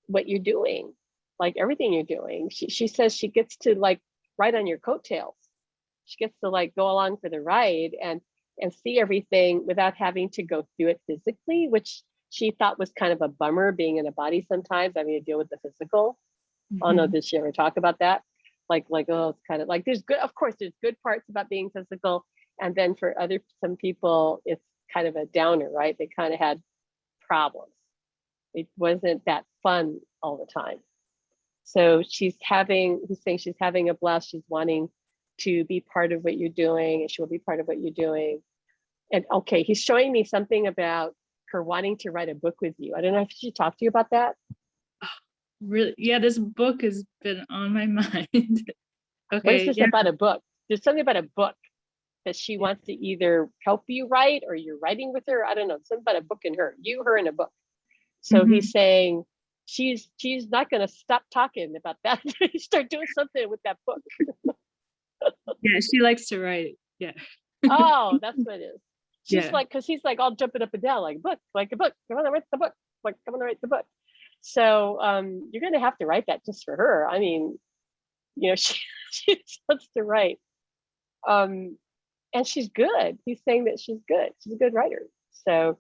what you're doing, like everything you're doing. She says she gets to like ride on your coattails. She gets to like go along for the ride and see everything without having to go through it physically, which she thought was kind of a bummer being in a body sometimes, having to deal with the physical. I don't know, did she ever talk about that? Like, oh, it's kind of like there's good parts about being physical. And then for some people, it's kind of a downer, right? They kind of had problems. It wasn't that fun all the time. So he's saying she's having a blast. She's wanting to be part of what you're doing, and she will be part of what you're doing. And okay, he's showing me something about her wanting to write a book with you. I don't know if she talked to you about that. Really? Yeah, this book has been on my mind. What Okay. is this about a book? There's something about a book that she wants to either help you write or you're writing with her. I don't know, something about a book and her, and a book. So he's saying she's not going to stop talking about that. Start doing something with that book. Yeah, she likes to write. Yeah. Oh, that's what it is. She's Yeah. like, because he's like all jumping up and down, like a book. Come on, write the book. Like, come on, write the book. So you're going to have to write that just for her. I mean, she wants to write. And she's good. He's saying that she's good. She's a good writer. So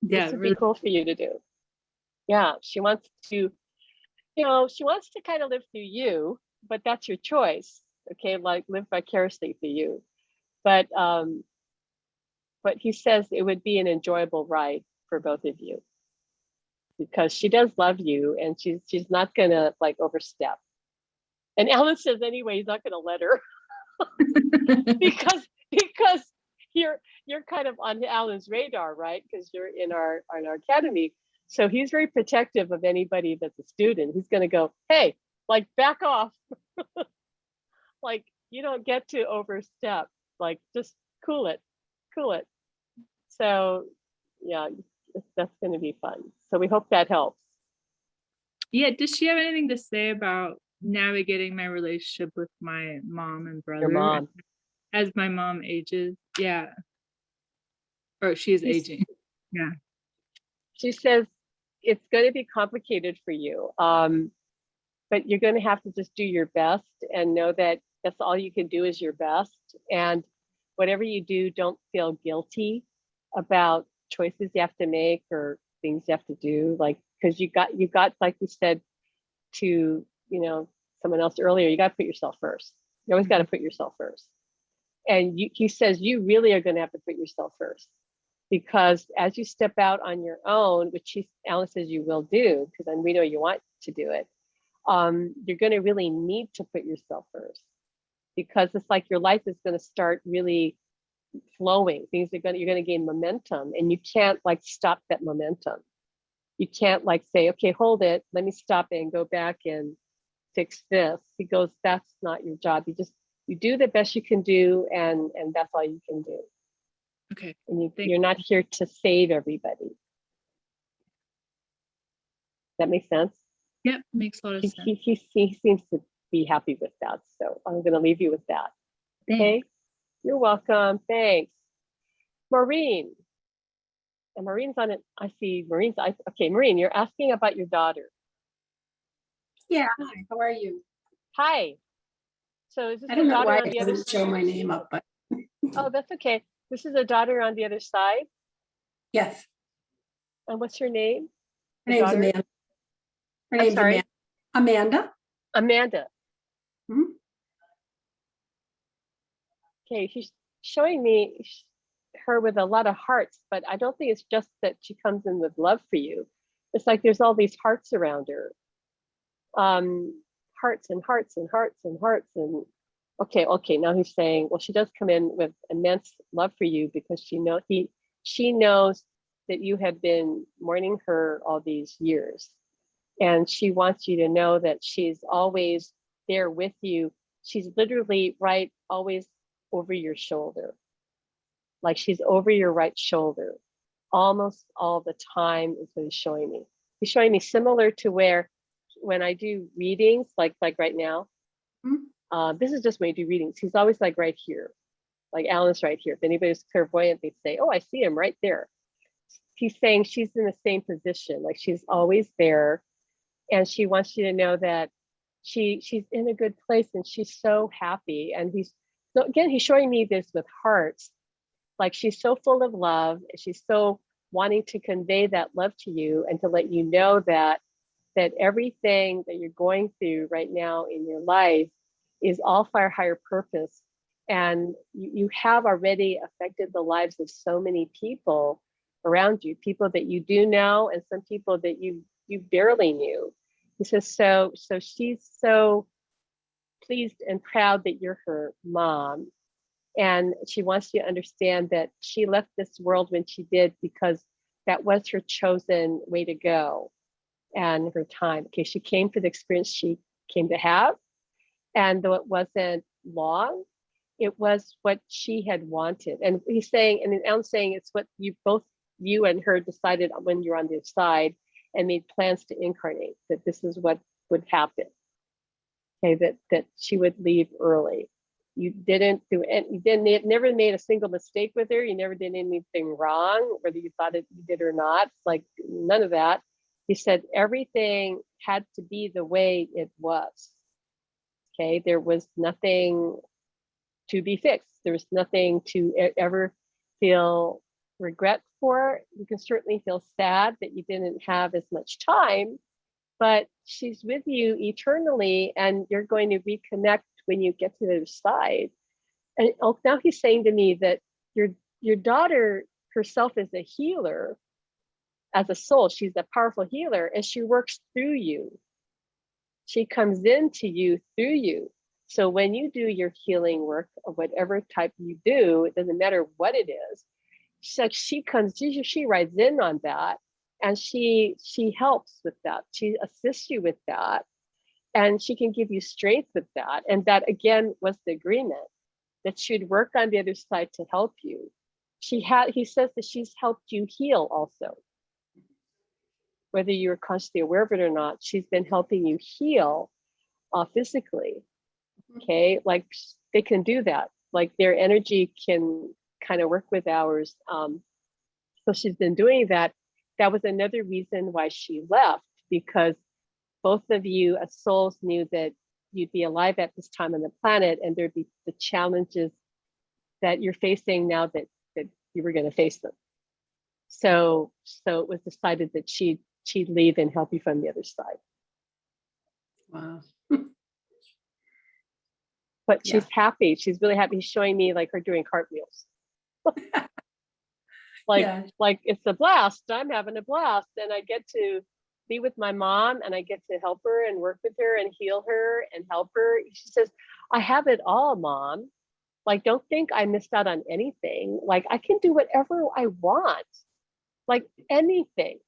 Yeah, this would really. be cool for you to do. Yeah, she wants to, kind of live through you, but that's your choice. Okay, like live vicariously through you. But he says it would be an enjoyable ride for both of you because she does love you and she's not gonna like overstep. And Alan says anyway, he's not gonna let her because you're kind of on Alan's radar, right? Because you're in our academy. So he's very protective of anybody that's a student. He's gonna go, hey, like back off. Like you don't get to overstep. Like just cool it. So yeah, that's going to be fun. So we hope that helps. Yeah, does she have anything to say about navigating my relationship with my mom and brother? Your mom. As my mom ages? Yeah. Or she is aging. Yeah. She says it's going to be complicated for you. But you're going to have to just do your best and know that that's all you can do is your best. And whatever you do, don't feel guilty about choices you have to make or things you have to do. Like, because you got, like we said to, someone else earlier, you got to put yourself first. You always got to put yourself first. And he says you really are going to have to put yourself first. Because as you step out on your own, which Alan says you will do, because then we know you want to do it, you're going to really need to put yourself first, because it's like your life is going to start really flowing. You're going to gain momentum, and you can't like stop that momentum. You can't like say, okay, hold it, let me stop it and go back and fix this. He goes, that's not your job. You do the best you can do, and that's all you can do. Okay. And you're not here to save everybody. That makes sense? Yep, makes a lot of sense. He seems to be happy with that. So I'm going to leave you with that. Thanks. Okay. You're welcome. Thanks. Maureen. And Maureen's on it. I see Maureen's. Okay, Maureen, you're asking about your daughter. Yeah, hi, how are you? Hi. So is this I the don't know daughter why on it the other doesn't show my name up, but Oh, that's okay. This is a daughter on the other side. yes, And what's her name? her The name's daughter? Amanda. Her I'm name's sorry? Amanda. Amanda. Mhm. Okay, she's showing me her with a lot of hearts, but I don't think it's just that she comes in with love for you. It's like there's all these hearts around her. Hearts and hearts and hearts and hearts and okay. Now he's saying, well, she does come in with immense love for you because she knows that you have been mourning her all these years. And she wants you to know that she's always there with you. She's literally right, always over your shoulder. Like she's over your right shoulder almost all the time is what he's showing me. He's showing me similar to where when I do readings, like right now, this is just when I do readings. He's always like right here, like Alan's right here. If anybody's clairvoyant, they'd say, oh, I see him right there. He's saying she's in the same position, like she's always there. And she wants you to know that she's in a good place and she's so happy. And he's showing me this with hearts, like she's so full of love. She's so wanting to convey that love to you and to let you know that everything that you're going through right now in your life is all for a higher purpose. And you have already affected the lives of so many people around you, people that you do know and some people that you barely knew. He says, so she's so pleased and proud that you're her mom. And she wants you to understand that she left this world when she did because that was her chosen way to go and her time. Okay, she came for the experience she came to have. And though it wasn't long, it was what she had wanted. And he's saying, and Alan's saying it's what you and her decided when you're on the other side and made plans to incarnate, that this is what would happen. Okay, that she would leave early. You didn't do it. You never made a single mistake with her. You never did anything wrong, whether you thought it you did or not. Like none of that. He said everything had to be the way it was. Okay, there was nothing to be fixed. There was nothing to ever feel regret for. You can certainly feel sad that you didn't have as much time, but she's with you eternally and you're going to reconnect when you get to the other side. And now he's saying to me that your daughter herself is a healer. As a soul, she's a powerful healer and she works through you. She comes into you through you. So when you do your healing work of whatever type you do, it doesn't matter what it is. So she rides in on that and she helps with that. She assists you with that and she can give you strength with that. And that again was the agreement that she'd work on the other side to help you. He says that she's helped you heal also. Whether you're consciously aware of it or not, she's been helping you heal physically. Okay, like they can do that. Like their energy can kind of work with ours. So she's been doing that. That was another reason why she left, because both of you as souls knew that you'd be alive at this time on the planet and there'd be the challenges that you're facing now that you were going to face them. So it was decided that she'd leave and help you from the other side. Wow. But Yeah. she's happy. She's really happy. He's showing me like her doing cartwheels. Yeah. Like it's a blast. I'm having a blast. And I get to be with my mom and I get to help her and work with her and heal her and help her. She says, I have it all, Mom. Like, don't think I missed out on anything. Like I can do whatever I want. Like anything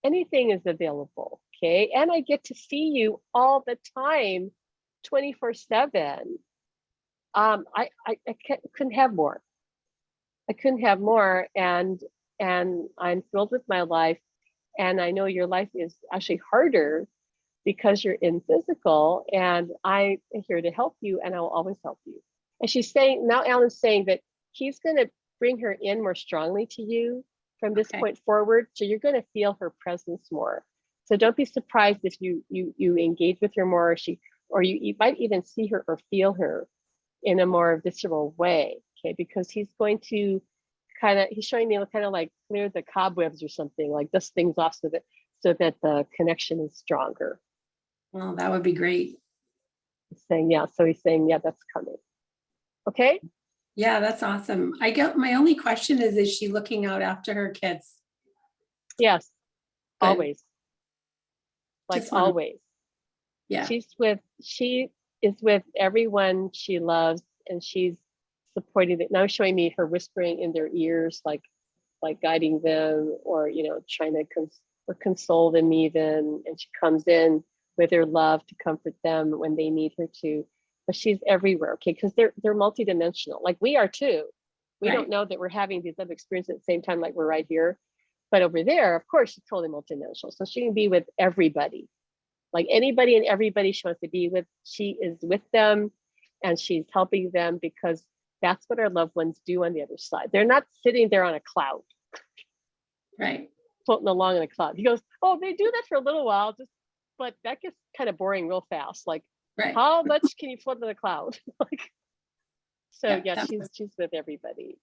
is available. Okay. And I get to see you all the time, 24/7. I couldn't have more. I couldn't have more. And I'm thrilled with my life. And I know your life is actually harder, because you're in physical, and I am here to help you, and I will always help you. And she's saying, now Alan's saying that he's going to bring her in more strongly to you from this Okay. point forward. So you're going to feel her presence more. So don't be surprised if you engage with her more, or you might even see her or feel her in a more visceral way. Okay, because he's going to he's showing me kind of like clear the cobwebs or something, like dust things off so that the connection is stronger. Well, that would be great. He's saying, yeah. So he's saying, yeah, that's coming. Okay. Yeah, that's awesome. My only question is she looking out after her kids? Yes. Good. Always. Like Just wanna- always. Yeah. She is with everyone she loves, and she's supporting it. Now showing me her whispering in their ears, like guiding them, or trying to console them even. And she comes in with her love to comfort them when they need her to. But she's everywhere, okay? Because they're multidimensional, like we are too. We Right. don't know that we're having these other experiences at the same time, like we're right here. But over there, of course, she's totally multidimensional. So she can be with everybody. Like anybody and everybody she wants to be with, she is with them, and she's helping them, because that's what our loved ones do on the other side. They're not sitting there on a cloud, Right. floating along in a cloud. He goes, oh, they do that for a little while, but that gets kind of boring real fast. Like, Right. how much can you float in a cloud? So Yeah, she's with everybody.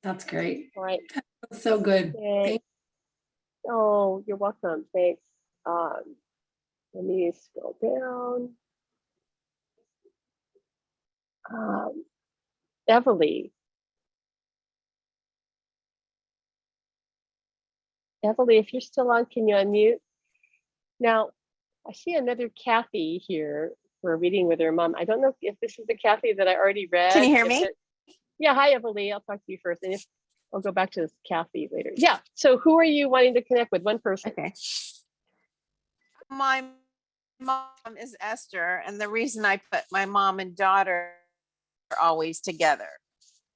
That's great. All right. That's so good. Thanks. Oh, you're welcome. Thanks. Let me scroll down. Everly, if you're still on, can you unmute? Now, I see another Kathy here for a reading with her mom. I don't know if this is the Kathy that I already read. Can you hear me? Yeah, hi, Everly. I'll talk to you first, and I'll go back to this Kathy later. Yeah, so who are you wanting to connect with? One person. Okay. My mom is Esther, and the reason I put my mom and daughter are always together.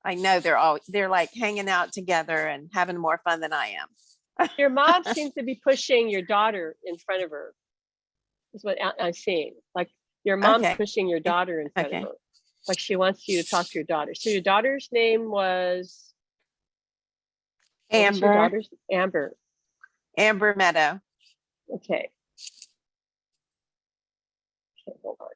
I know they're like hanging out together and having more fun than I am. Your mom seems to be pushing your daughter in front of her. Is what I'm seeing. Like your mom's Okay. pushing your daughter in front Okay. of her. Like she wants you to talk to your daughter. So your daughter's name was? What was your Amber. daughter's? Amber. Amber Meadow. Okay. Okay, hold on.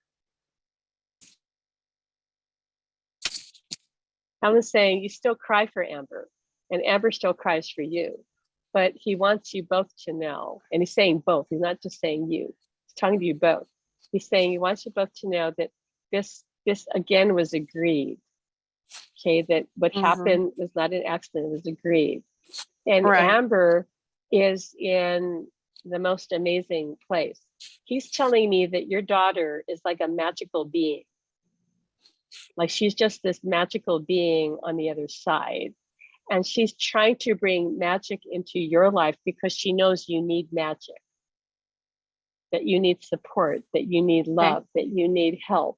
Alan's saying you still cry for Amber, and Amber still cries for you, but he wants you both to know, and he's saying both. He's not just saying you. He's talking to you both. He's saying he wants you both to know that this again was agreed. Okay, that what happened was not an accident, it was agreed. And Right. Amber is in the most amazing place. He's telling me that your daughter is like a magical being. Like she's just this magical being on the other side. And she's trying to bring magic into your life because she knows you need magic, that you need support, that you need love, that you need help.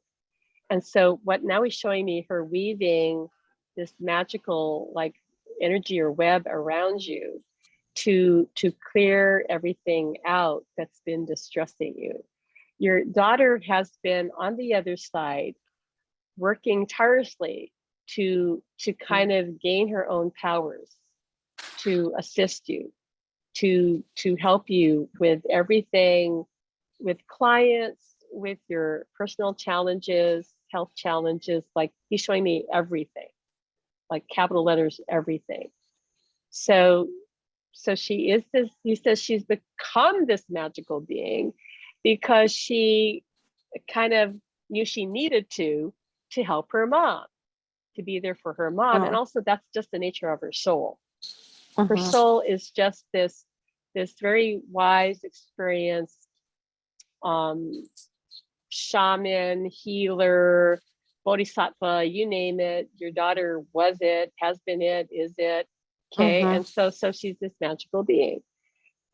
And so now he's showing me her weaving this magical like energy or web around you to clear everything out that's been distressing you. Your daughter has been on the other side working tirelessly to kind of gain her own powers, to assist you, to help you with everything, with clients, with your personal challenges, health challenges. Like he's showing me everything, like capital letters, everything. So she is this, he says she's become this magical being because she kind of knew she needed to help her mom, to be there for her mom. And also that's just the nature of her soul. Her soul is just this very wise, experienced shaman, healer, bodhisattva, you name it. Your daughter was it, has been it, is it. Okay. And so she's this magical being.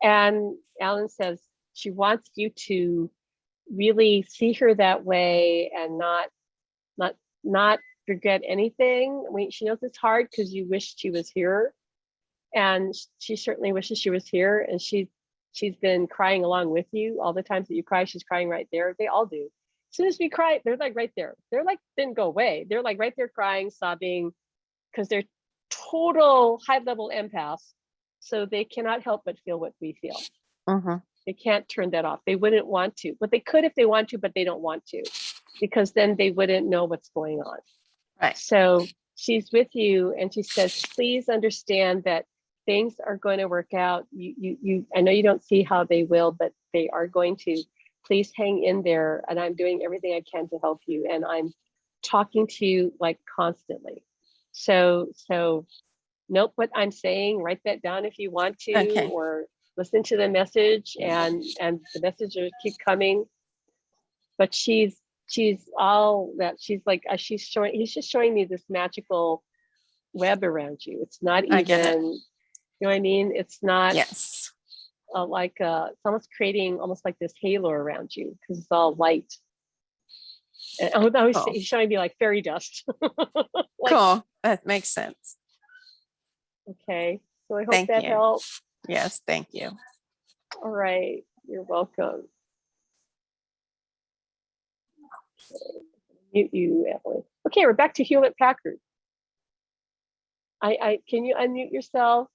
And Alan says she wants you to really see her that way and not forget anything. I mean, she knows it's hard because you wish she was here, and she certainly wishes she was here. And she's She's been crying along with you. All the times that you cry, she's crying right there. They all do. As soon as we cry, they're like right there. They're like, didn't go away. They're like right there crying, sobbing, because they're total high level empaths. So they cannot help but feel what we feel. Mhm. They can't turn that off. They wouldn't want to, but they could if they want to, but they don't want to, because then they wouldn't know what's going on. Right. So she's with you and she says, please understand that things are going to work out. I know you don't see how they will, but they are going to. Please hang in there. And I'm doing everything I can to help you. And I'm talking to you like constantly. So note what I'm saying, write that down if you want to, Okay. or listen to the message, and the messages keep coming. But she's all that. She's like, he's just showing me this magical web around you. It's not I get it. even, you know what I mean? It's not Yes. it's almost creating almost like this halo around you, because it's all light. And oh, Cool. he's showing me like fairy dust. Like, Cool. That makes sense. okay, so I hope Thank that you. helps. Yes. Thank you. All right, you're welcome. Okay. Mute you, Emily. Okay, we're back to Hewlett Packard. Can you unmute yourself?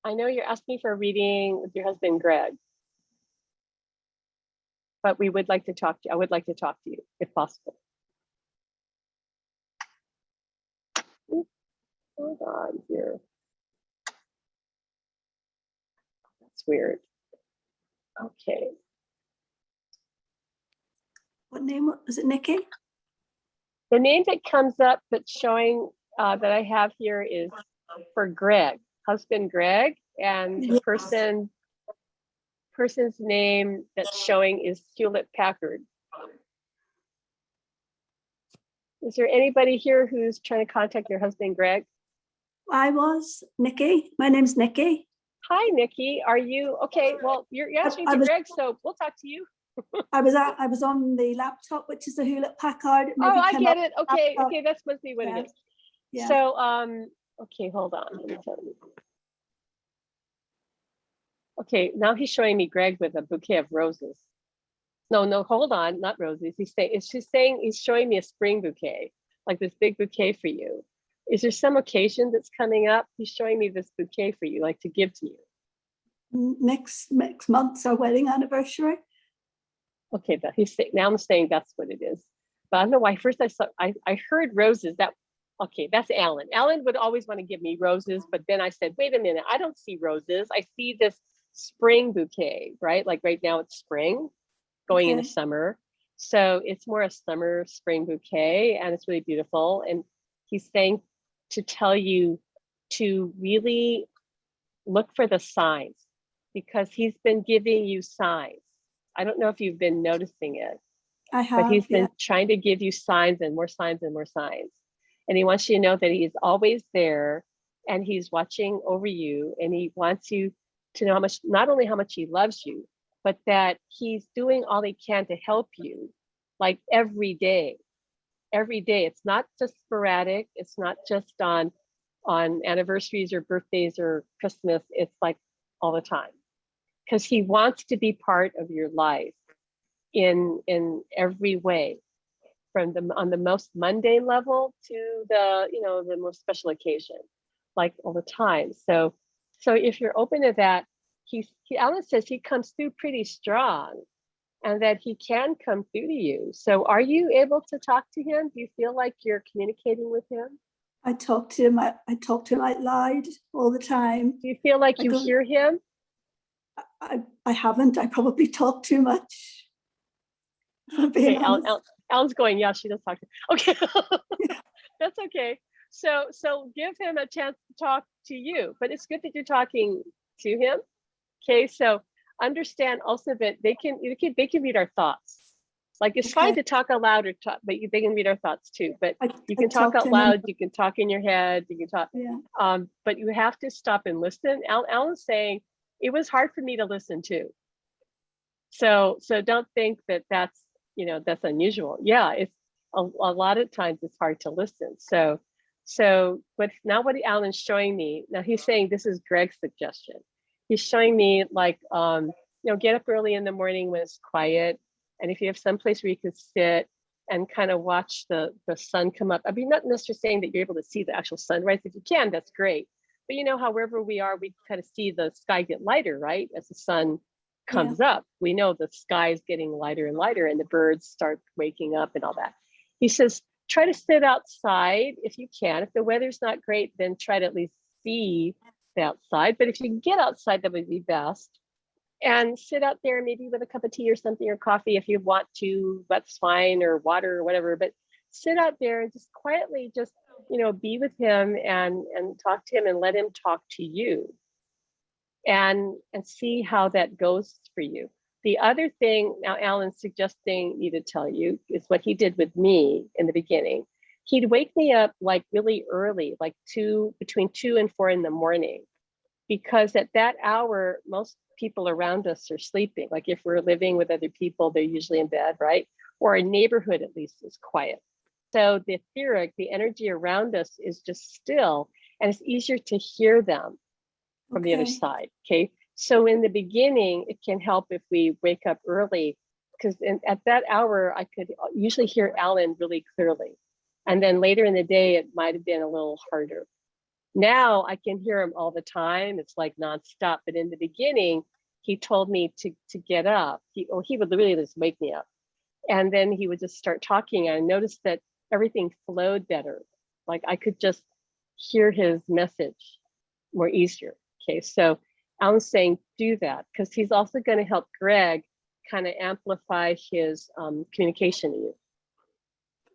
I know you're asking for a reading with your husband, Greg, but we would like to talk to you. I would like to talk to you if possible. Oops, hold on here. That's weird. Okay. What name was it, Nikki? The name that comes up that's showing that I have here is for Greg, husband Greg, and the Yes. person's name that's showing is Hewlett Packard. Is there anybody here who's trying to contact your husband Greg? I was Nikki. My name's Nikki. Hi, Nikki. Are you okay? Well, you're asking I to was- Greg, so we'll talk to you. I was on the laptop, which is the Hewlett Packard. It Oh, maybe I came get up it. Okay, laptop. okay, that must be what Yeah. it is. Yeah. So, okay, hold on. Let me tell you. Okay, now he's showing me Greg with a bouquet of roses. No, hold on, not roses. He's showing me a spring bouquet, like this big bouquet for you. Is there some occasion that's coming up? He's showing me this bouquet for you, like to give to you. Next month's our wedding anniversary. Okay, but now I'm saying that's what it is. But I don't know why. First I heard roses. Okay, that's Alan. Alan would always want to give me roses, but then I said, wait a minute, I don't see roses. I see this spring bouquet, right? Like right now it's spring, going into Okay. summer. So it's more a summer spring bouquet, and it's really beautiful. And he's saying to tell you to really look for the signs, because he's been giving you signs. I don't know if you've been noticing it, I but he's have, been yeah. trying to give you signs and more signs and more signs. And he wants you to know that he is always there, and he's watching over you, and he wants you to know not only how much he loves you, but that he's doing all he can to help you, like every day. Every day. It's not just sporadic. It's not just on anniversaries or birthdays or Christmas. It's like all the time, because he wants to be part of your life in every way, from on the most mundane level to the most special occasion, like all the time. So if you're open to that, Alan says he comes through pretty strong, and that he can come through to you. So are you able to talk to him? Do you feel like you're communicating with him? I talk to him out loud all the time. Do you feel like you hear him? I haven't. I probably talk too much. Okay, Alan's going, yeah, she does talk to him. Okay, that's okay. So give him a chance to talk to you, but it's good that you're talking to him. Okay, so understand also that they can read our thoughts. Like it's fine to talk out loud or talk, but they can read our thoughts too. But you can talk out loud, you can talk in your head, you can talk. Yeah. But you have to stop and listen. Alan's saying it was hard for me to listen to. So don't think that that's unusual. Yeah, it's a lot of times it's hard to listen. But now what Alan's showing me, now he's saying this is Greg's suggestion. he's showing me like, get up early in the morning when it's quiet. And if you have some place where you could sit and kind of watch the sun come up. I mean, not necessarily saying that you're able to see the actual sunrise. If you can, that's great. But you know, however we are, we kind of see the sky get lighter, right? As the sun comes up, we know the sky is getting lighter and lighter and the birds start waking up and all that. He says, try to sit outside if you can. If the weather's not great, then try to at least see the outside. But if you can get outside, that would be best. And sit out there maybe with a cup of tea or something or coffee if you want to, that's fine, or water or whatever. But sit out there and just quietly just, be with him and talk to him and let him talk to you and see how that goes for you. The other thing now Alan's suggesting me to tell you is what he did with me in the beginning. He'd wake me up like really early, like between 2 and 4 in the morning, because at that hour, most people around us are sleeping. Like if we're living with other people, they're usually in bed, right? Or a neighborhood at least is quiet. So the etheric, the energy around us is just still, and it's easier to hear them from the other side, okay? So in the beginning, it can help if we wake up early, because at that hour, I could usually hear Alan really clearly. And then later in the day, it might have been a little harder. Now I can hear him all the time. It's like nonstop. But in the beginning, he told me to get up. He would really just wake me up. And then he would just start talking. And I noticed that everything flowed better. Like I could just hear his message more easier. Okay, so Alan's saying do that, because he's also going to help Greg kind of amplify his communication to you,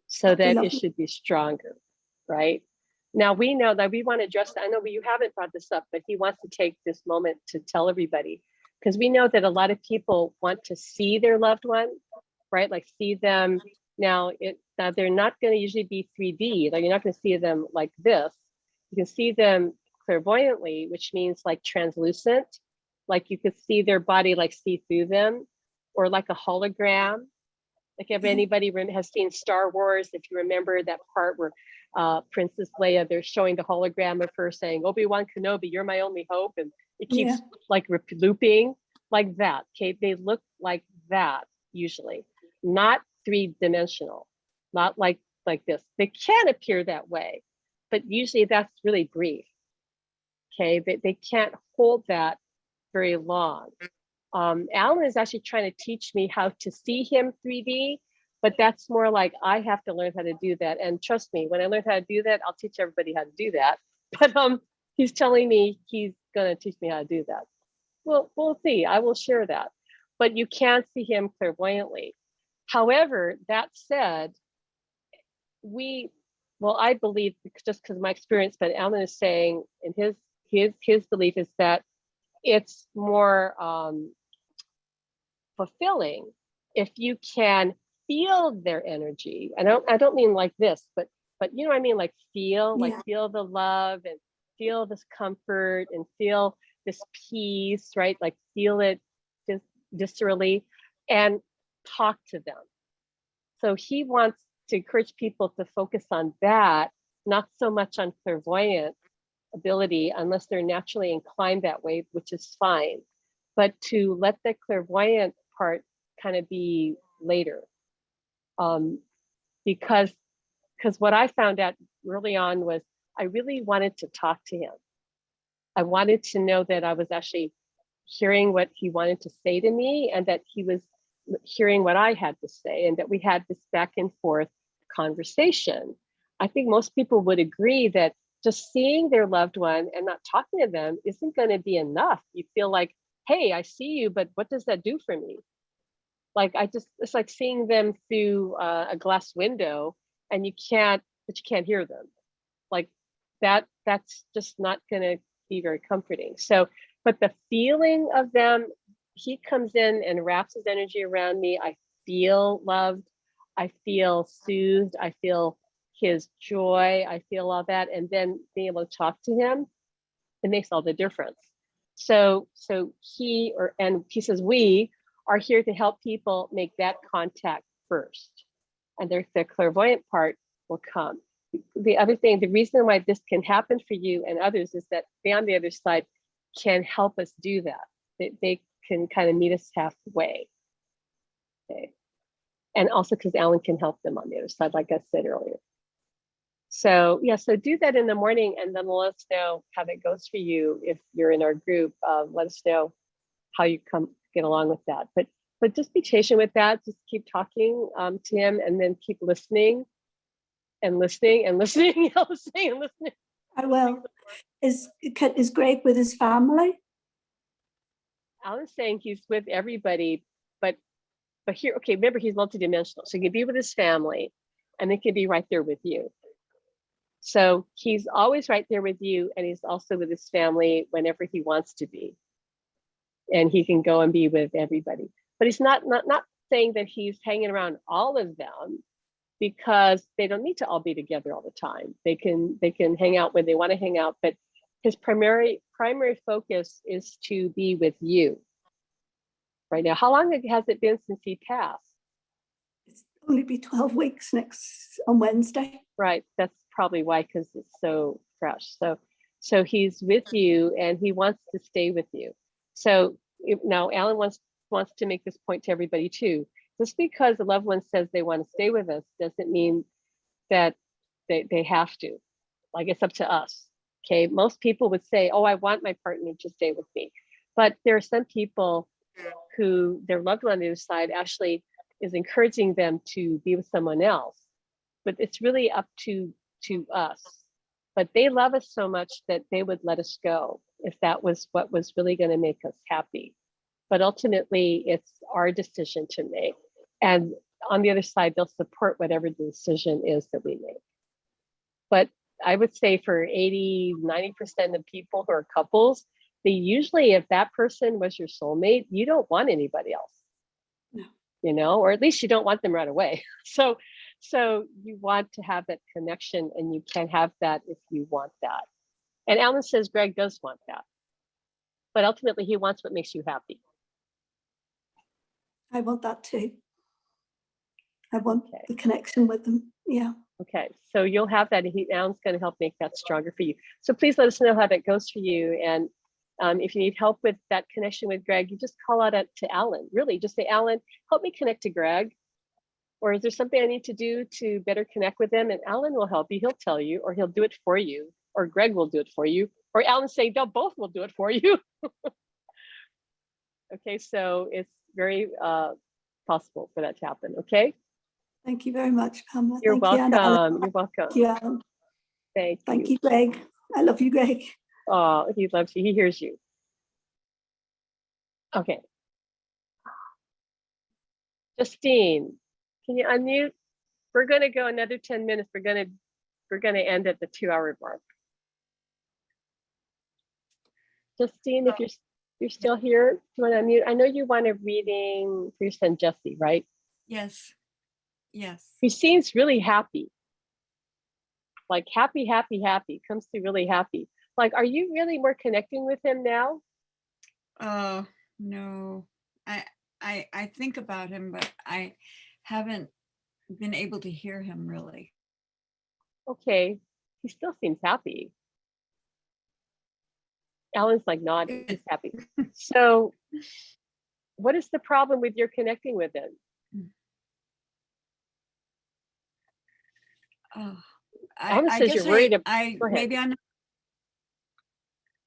so that it should be stronger, right? Now we know that we want to address that. I know you haven't brought this up, but he wants to take this moment to tell everybody, because we know that a lot of people want to see their loved one, right? Like see them. Now they're not going to usually be 3D. Like you're not going to see them like this. You can see them clairvoyantly, which means like translucent, like you could see their body, like see through them, or like a hologram. Like if anybody has seen Star Wars, if you remember that part where Princess Leia, they're showing the hologram of her saying, Obi-Wan Kenobi, you're my only hope. And it keeps like looping like that. Okay, they look like that usually, not 3-dimensional, not like this. They can appear that way, but usually that's really brief. Okay, they can't hold that very long. Alan is actually trying to teach me how to see him 3D, but that's more like I have to learn how to do that. And trust me, when I learn how to do that, I'll teach everybody how to do that. But he's telling me he's going to teach me how to do that. Well, we'll see. I will share that. But you can see him clairvoyantly. However, that said, I believe, just because of my experience, but Alan is saying, in his belief is that it's more fulfilling if you can feel their energy. I don't mean like this, but you know what I mean, like feel the love and feel this comfort and feel this peace, right? Like feel it just viscerally and talk to them. So he wants to encourage people to focus on that, not so much on clairvoyant ability, unless they're naturally inclined that way, which is fine, but to let the clairvoyant part kind of be later. Because what I found out early on was I really wanted to talk to him. I wanted to know that I was actually hearing what he wanted to say to me, and that he was hearing what I had to say, and that we had this back and forth conversation. I think most people would agree that just seeing their loved one and not talking to them isn't going to be enough. You feel like, hey, I see you, but what does that do for me? Like it's like seeing them through a glass window, and you can't hear them. Like that's just not going to be very comforting. So, but the feeling of them, he comes in and wraps his energy around me. I feel loved. I feel soothed. I feel his joy. I feel all that. And then being able to talk to him, it makes all the difference. So he says, we are here to help people make that contact first. And the clairvoyant part will come. The other thing, the reason why this can happen for you and others is that on the other side, can help us do that. They can kind of meet us halfway. Okay. And also because Alan can help them on the other side, like I said earlier. So yeah, so do that in the morning and then let us know how that goes for you. If you're in our group, let us know how you get along with that. But just be patient with that. Just keep talking to him and then keep listening and listening and listening and listening and listening. I will. Is Greg with his family? Alan's saying he's with everybody, but here, okay, remember he's multidimensional. So he can be with his family and they can be right there with you. So he's always right there with you, and he's also with his family whenever he wants to be. And he can go and be with everybody. But he's not saying that he's hanging around all of them, because they don't need to all be together all the time. They can hang out when they want to hang out, but his primary focus is to be with you right now. How long has it been since he passed? It's only be 12 weeks on Wednesday. Right, that's probably why, because it's so fresh. So he's with you and he wants to stay with you. So now Alan wants to make this point to everybody too. Just because a loved one says they want to stay with us doesn't mean that they have to. Like, it's up to us. Okay, most people would say, oh, I want my partner to stay with me. But there are some people who their loved one on the other side actually is encouraging them to be with someone else. But it's really up to us. But they love us so much that they would let us go if that was what was really going to make us happy. But ultimately, it's our decision to make. And on the other side, they'll support whatever the decision is that we make. But I would say for 80–90% of people who are couples, they usually, if that person was your soulmate, you don't want anybody else. No. You know, or at least you don't want them right away. So you want to have that connection, and you can have that if you want that. And Alan says Greg does want that. But ultimately, he wants what makes you happy. I want that too. I want the connection with them. Yeah. Okay, so you'll have that. Alan's going to help make that stronger for you. So please let us know how that goes for you. And if you need help with that connection with Greg, you just call out to Alan. Really, just say, Alan, help me connect to Greg. Or is there something I need to do to better connect with them? And Alan will help you. He'll tell you, or he'll do it for you, or Greg will do it for you, or Alan say, no, both will do it for you. Okay, so it's very possible for that to happen. Okay. Thank you very much, Pamela. You're welcome. You're welcome. Thank you, Alan. Thank you, Greg. I love you, Greg. Oh, he loves you. He hears you. Okay. Justine, can you unmute? We're going to go another 10 minutes. We're going to end at the 2-hour mark. Justine, if you're still here, do you want to unmute? I know you want a reading for your son Jesse, right? Yes. Yes. He seems really happy. Like happy, happy, happy. Comes through really happy. Like, are you really more connecting with him now? Oh, no. I think about him, but I haven't been able to hear him really. Okay. He still seems happy. Alan's like nodding. He's happy. So what is the problem with your connecting with him? Oh, Alan I says guess you're worried maybe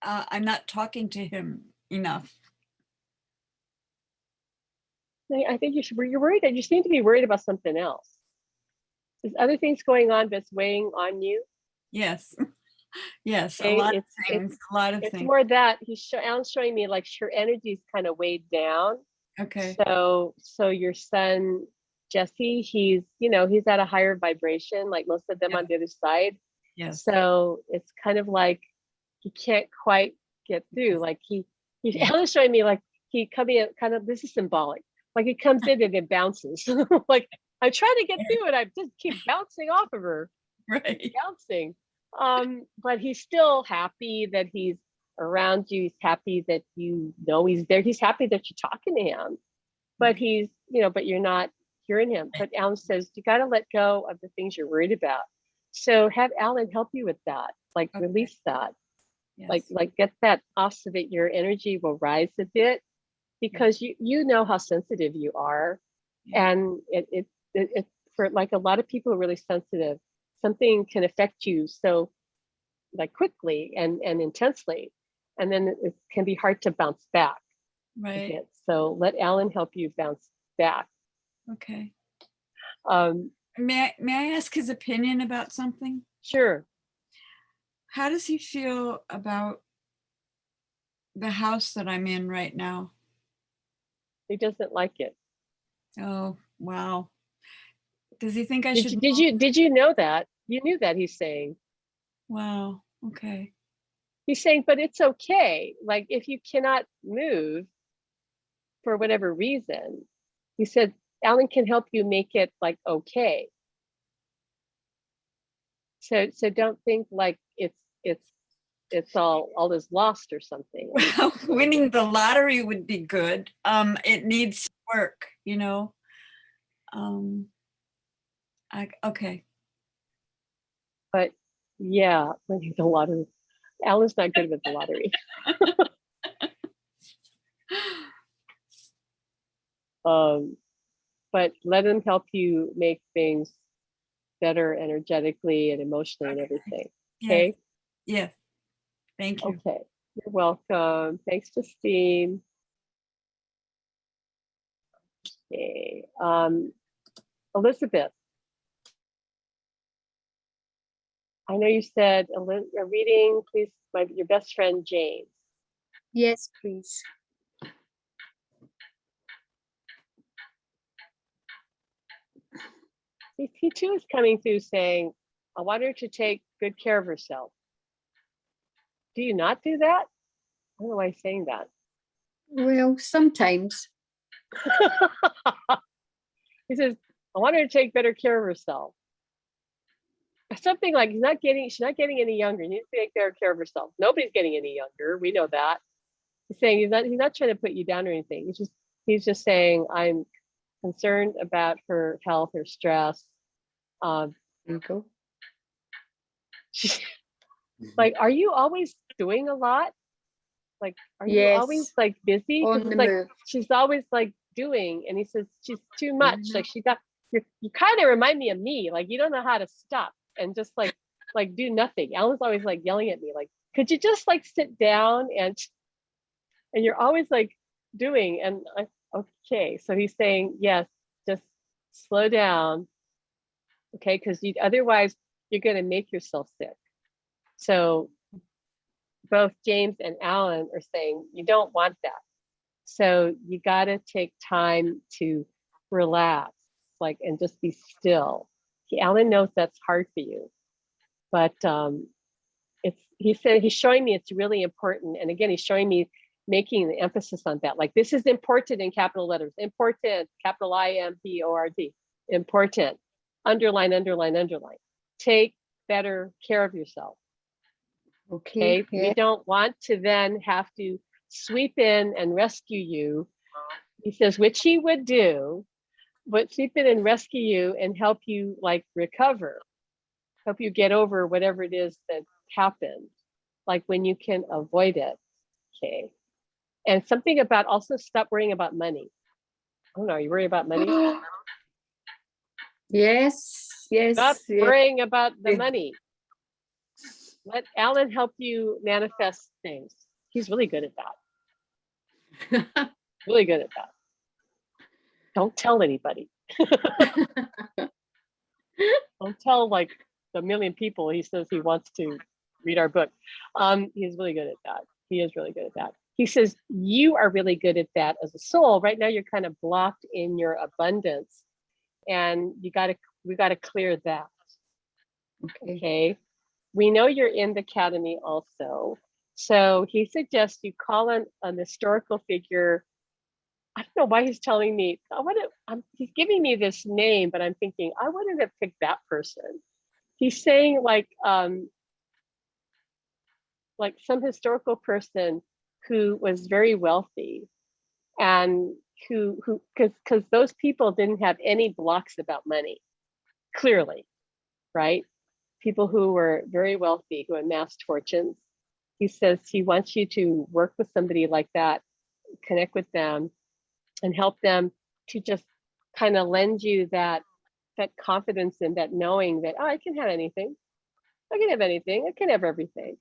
I'm not talking to him enough. I think you're worried. You seem to be worried about something else. There's other things going on that's weighing on you. Yes. Yes, Okay? a lot of things. It's more that Alan's showing me like your energy is kind of weighed down. Okay. So your son Jesse, he's at a higher vibration, like most of them on the other side. Yes. So it's kind of like he can't quite get through. Like Alan's showing me like he coming in kind of, this is symbolic. Like he comes in and it bounces. Like I'm trying to get through it. I just keep bouncing off of her. Right. Bouncing. But he's still happy that he's around you. He's happy that he's there. He's happy that you're talking to him. But he's, but you're not hearing him. But Alan says you got to let go of the things you're worried about. So have Alan help you with that. Like release that. Like yes. get that off so that your energy will rise a bit, because you know how sensitive you are. Yeah. And it for like a lot of people who are really sensitive, something can affect you so like quickly and intensely, and then it can be hard to bounce back a Right. bit. So let Alan help you bounce back. Okay. Um, May I ask his opinion about something? sure. How does he feel about the house that I'm in right now? He doesn't like it. Oh, wow. Does he think I Did should? did you know that? You knew that, he's saying. Wow. Okay. He's saying, but it's okay. Like if you cannot move for whatever reason, he said, Alan can help you make it like okay. So don't think like it's all is lost or something. Well, winning the lottery would be good. It needs work, you know. Okay. But yeah, winning the lottery. Alan's not good with the lottery. But let him help you make things better energetically and emotionally and everything. Okay. Yes. Thank you. Okay. You're welcome. Thanks, Justine. Okay. Elizabeth. I know you said a reading, please, your best friend, James. Yes, please. He too is coming through saying, I want her to take good care of herself. Do you not do that? I don't know why he's saying that. Well, sometimes. He says, I want her to take better care of herself. Something like she's not getting any younger. She needs to take better care of herself. Nobody's getting any younger. We know that. He's saying he's not trying to put you down or anything. He's just saying, I'm concerned about her health, her stress. Like, are you always doing a lot? Like, are you always like busy? Because it's like she's always like doing, and he says she's too much. Like you kind of remind me of me. Like you don't know how to stop and just like do nothing. Alan's always like yelling at me, like, could you just like sit down and you're always like doing, and like, okay. So he's saying, yes, just slow down. Okay, because otherwise you're gonna make yourself sick. So both James and Alan are saying you don't want that. So you got to take time to relax, like, and just be still. Alan knows that's hard for you, but he said he's showing me it's really important. And again, he's showing me making the emphasis on that. Like this is important in capital letters, important, capital IMPORT, important, underline, underline, underline. Take better care of yourself. Okay. Yeah. We don't want to then have to sweep in and rescue you. He says, which he would do, but sweep in and rescue you and help you like recover, help you get over whatever it is that happened, like when you can avoid it. Okay. And something about also stop worrying about money. I don't know, are you worried about money? Yes. Stop worrying about the money. Let Alan help you manifest things. He's really good at that. Really good at that. Don't tell anybody. Don't tell like the million people he says he wants to read our book. He's really good at that. He is really good at that. He says you are really good at that as a soul. Right now you're kind of blocked in your abundance, and we got to clear that. Okay. We know you're in the academy also. So he suggests you call on an historical figure. I don't know why he's telling me, he's giving me this name, but I'm thinking, I wouldn't have picked that person. He's saying like some historical person who was very wealthy and because those people didn't have any blocks about money, clearly, right? People who were very wealthy, who amassed fortunes. he says he wants you to work with somebody like that, connect with them, and help them to just kind of lend you that confidence and that knowing that, oh, I can have anything. I can have anything. I can have everything.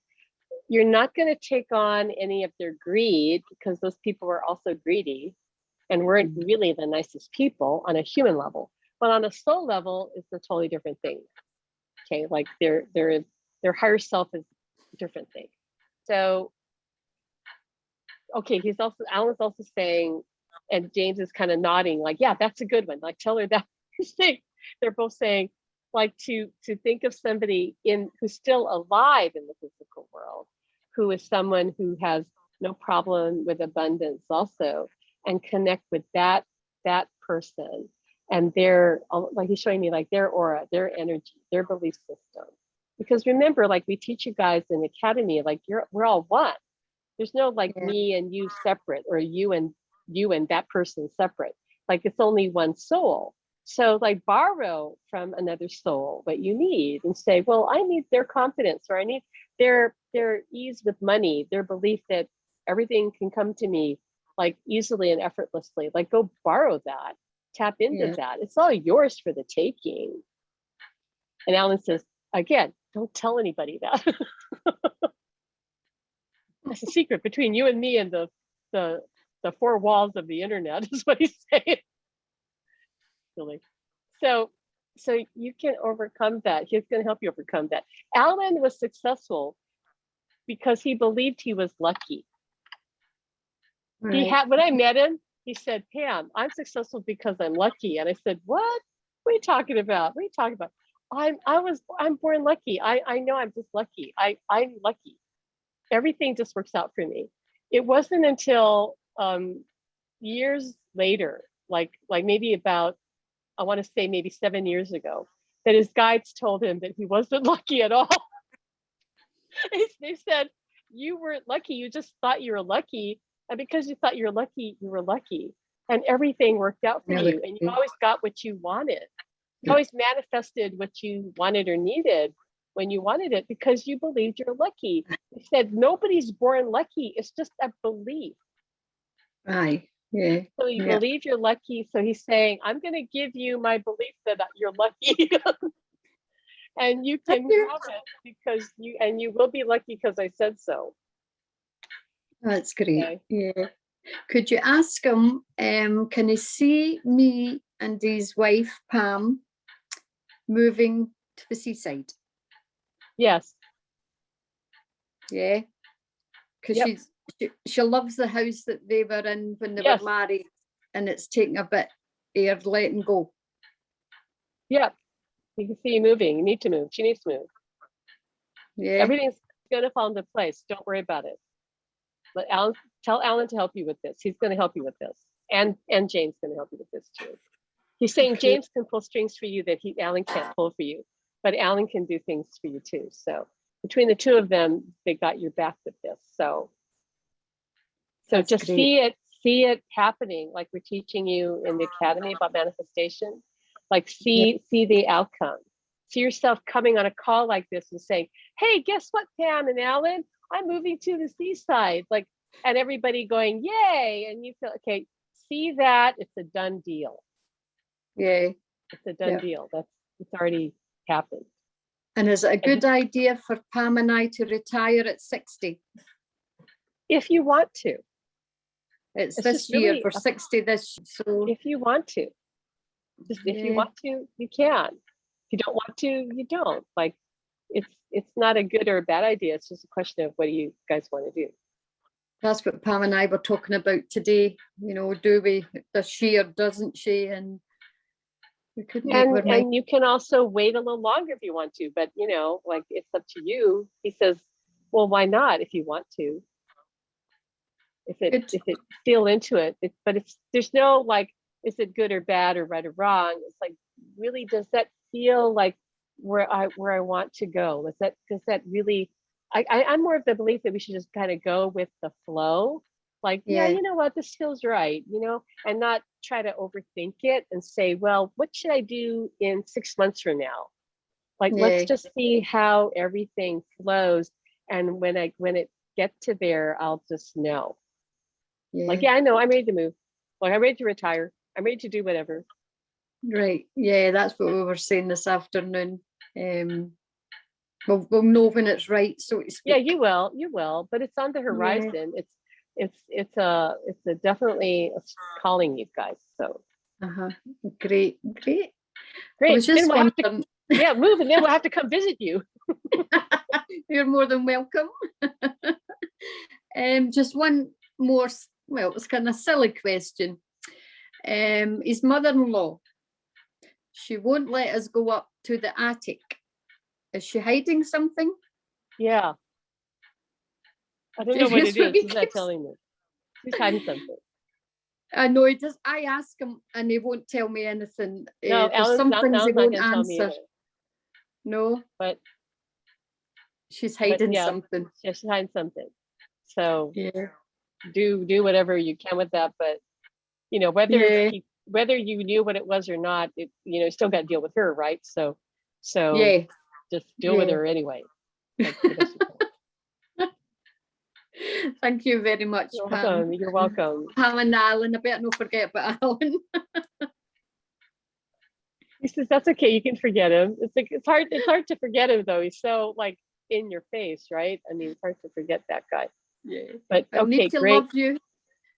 You're not going to take on any of their greed, because those people are also greedy and weren't really the nicest people on a human level. But on a soul level, it's a totally different thing. Okay, like their higher self is a different thing. So, okay, Alan's also saying, and James is kind of nodding, like, yeah, that's a good one. Like, tell her that. They're both saying, like, to think of somebody who's still alive in the physical world, who is someone who has no problem with abundance also, and connect with that person and their, like he's showing me, like their aura, their energy, their belief system. Because remember, like we teach you guys in the academy, like we're all one. There's no like me and you separate, or you and that person separate. Like it's only one soul. So like borrow from another soul what you need and say, well, I need their confidence, or I need their ease with money, their belief that everything can come to me like easily and effortlessly. Like go borrow that, tap into that. It's all yours for the taking. And Alan says, again, don't tell anybody that. That's a secret between you and me and the four walls of the internet, is what he's saying. Really. So you can overcome that. He's going to help you overcome that. Alan was successful because he believed he was lucky. Right. He had, when I met him, he said, Pam, I'm successful because I'm lucky. And I said, what? What are you talking about? What are you talking about? I'm born lucky. I know I'm just lucky. I'm lucky. Everything just works out for me. It wasn't until years later, like maybe about, I want to say maybe 7 years ago, that his guides told him that he wasn't lucky at all. They said, you weren't lucky. You just thought you were lucky. And because you thought you were lucky, you were lucky. And everything worked out for you. And you always got what you wanted. You always manifested what you wanted or needed when you wanted it, because you believed you're lucky. He said, nobody's born lucky. It's just a belief. Aye. Yeah. So you believe you're lucky. So he's saying, I'm going to give you my belief that you're lucky. And you can have it because you will be lucky because I said so. That's great. Okay. Yeah. Could you ask him, can he see me and his wife, Pam, moving to the seaside? Yes. Yeah. Because she loves the house that they were in when they were married, and it's taking a bit of letting go. Yeah. You can see you moving. You need to move. She needs to move. Yeah. Everything's going to fall into place. Don't worry about it. But tell Alan to help you with this. He's going to help you with this. And James going to help you with this too. He's saying James can pull strings for you that Alan can't pull for you, but Alan can do things for you too. So between the two of them, they got your back with this. So That's just great. see it happening, like we're teaching you in the academy about manifestation. Like see the outcome. See yourself coming on a call like this and saying, hey, guess what, Pam and Alan? I'm moving to the seaside. Like, and everybody going, yay. And you feel, okay, see that it's a done deal. Yeah. It's a done deal. It's already happened. And is it a good idea for Pam and I to retire at 60? If you want to. It's this year, we're 60 this year. So if you want to. Just if you want to, you can. If you don't want to, you don't. Like it's not a good or a bad idea. It's just a question of what do you guys want to do. That's what Pam and I were talking about today. You know, does she or doesn't she? And we couldn't make our mind. And you can also wait a little longer if you want to, but you know, like it's up to you. He says, well, why not if you want to? If it feel into it, but there's no like, is it good or bad or right or wrong? It's like, really, does that feel like where I want to go? Does that really? I'm more of the belief that we should just kind of go with the flow. Like, yeah, you know what, this feels right, you know, and not try to overthink it and say, well, what should I do in 6 months from now? Like, let's just see how everything flows. And when it get to there, I'll just know. Like, Yeah. yeah, I know, I'm ready to move. Like, I'm ready to retire. I'm ready to do whatever. Right. Yeah, that's what we were saying this afternoon. We'll know when it's right, so to speak. Yeah, you will, but it's on the horizon. It's a definitely calling you guys. So Great. I great. was Then just we'll have to, wondering. yeah, move, and then we'll have to come visit you. You're more than welcome. Just one more, well, it's kind of silly question. His mother-in-law, she won't let us go up to the attic. Is she hiding something? Yeah. I don't know what it is. He's not telling me. He's hiding something. I know he does. I ask him and he won't tell me anything. No, There's some things he Alan's not won't gonna tell me answer. either. No, But she's hiding yeah, something. yeah, she's hiding something. So Yeah. do whatever you can with that. But you know, whether you knew what it was or not, you know, you still got to deal with her, right? So Yeah. just deal with Yeah. her anyway. Like, the best you can. Thank you very much, You're Pam. welcome. You're welcome. Pam and Alan, I better not forget about Alan. He says that's okay. You can forget him. It's like it's hard to forget him though. He's so like in your face, right? I mean, it's hard to forget that guy. Yeah. But I'll okay, need to great. love you.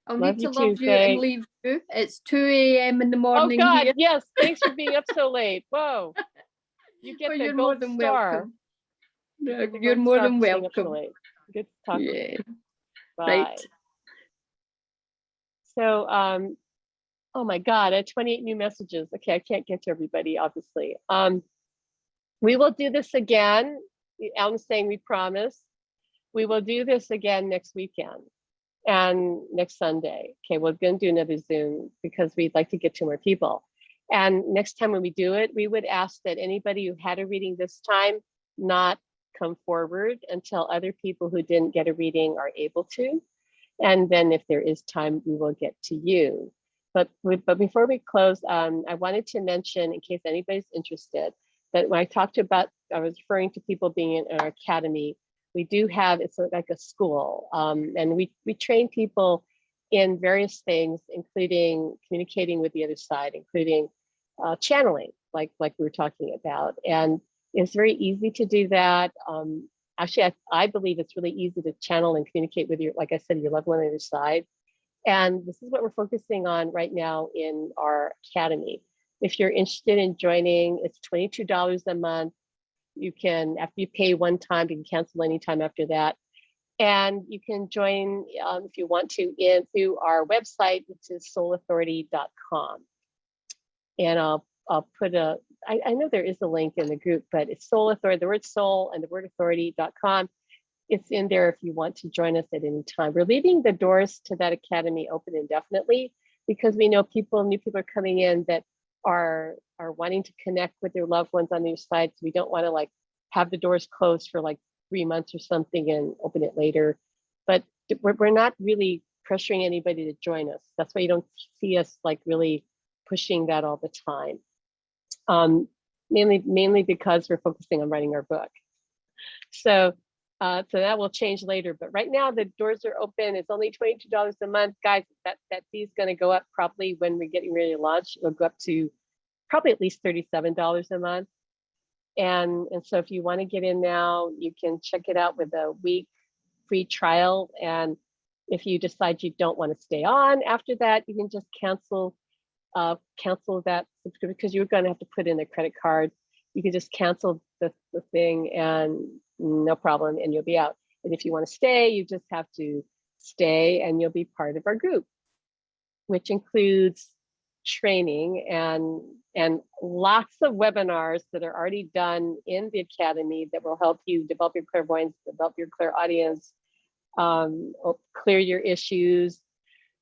I'll Love need you to too, love you Faye. and leave you. It's 2 a.m. in the morning Oh God, here. yes. Thanks for being up so late. Whoa. You get Oh, the you're more gold than star. welcome. You get the You're gold more star than for staying up so welcome. late. Good to talk with you. Yeah. Bye. Right. So oh my God, I had 28 new messages. Okay, I can't get to everybody, obviously. We will do this again. Alan's saying we promise. We will do this again next weekend and next Sunday. Okay, we're going to do another Zoom because we'd like to get to more people. And next time when we do it, we would ask that anybody who had a reading this time not come forward until other people who didn't get a reading are able to. And then if there is time, we will get to you. But before we close, I wanted to mention, in case anybody's interested, that when I talked about, I was referring to people being in our academy. We do have, it's like a school, and we train people in various things, including communicating with the other side, including channeling, like we were talking about. And it's very easy to do that. Actually, I believe it's really easy to channel and communicate with your, like I said, your loved one on the other side. And this is what we're focusing on right now in our academy. If you're interested in joining, it's $22 a month. You can, after you pay one time, you can cancel anytime after that. And you can join, if you want to, through our website, which is soulauthority.com. And I'll put I know there is a link in the group, but it's Soul Authority, the word soul and the word authority.com. It's in there if you want to join us at any time. We're leaving the doors to that academy open indefinitely because we know new people are coming in that are wanting to connect with their loved ones on the other side. So we don't want to like have the doors closed for like 3 months or something and open it later. But we're not really pressuring anybody to join us. That's why you don't see us like really pushing that all the time. Mainly because we're focusing on writing our book. So that will change later. But right now the doors are open. It's only $22 a month, guys. That fee is going to go up probably when we're getting ready to launch. It'll go up to probably at least $37 a month. And so if you want to get in now, you can check it out with a week free trial. And if you decide you don't want to stay on after that, you can just cancel that subscription because you're going to have to put in a credit card. You can just cancel the thing and no problem, and you'll be out. And if you want to stay, you just have to stay and you'll be part of our group, which includes training and lots of webinars that are already done in the academy that will help you develop your clairvoyance, develop your clairaudience, clear your issues,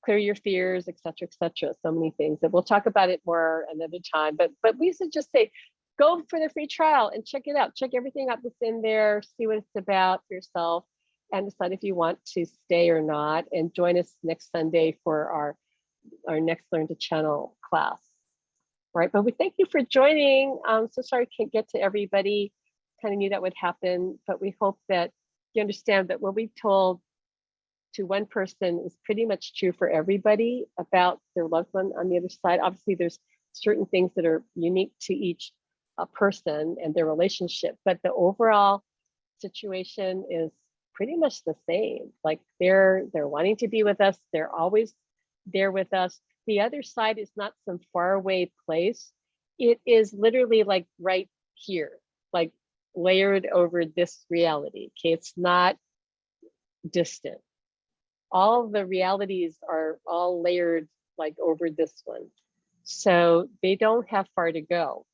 clear your fears, et cetera, so many things. And we'll talk about it more another time. But we should just say, go for the free trial and check it out. Check everything out that's in there, see what it's about for yourself, and decide if you want to stay or not. And join us next Sunday for our next Learn to Channel class. All right, but we thank you for joining. So sorry I can't get to everybody. Kind of knew that would happen, but we hope that you understand that what we told to one person is pretty much true for everybody about their loved one on the other side. Obviously, there's certain things that are unique to each person and their relationship, but the overall situation is pretty much the same. Like they're wanting to be with us. They're always there with us. The other side is not some faraway place. It is literally like right here, like layered over this reality. Okay, it's not distant. All the realities are all layered like over this one. So they don't have far to go.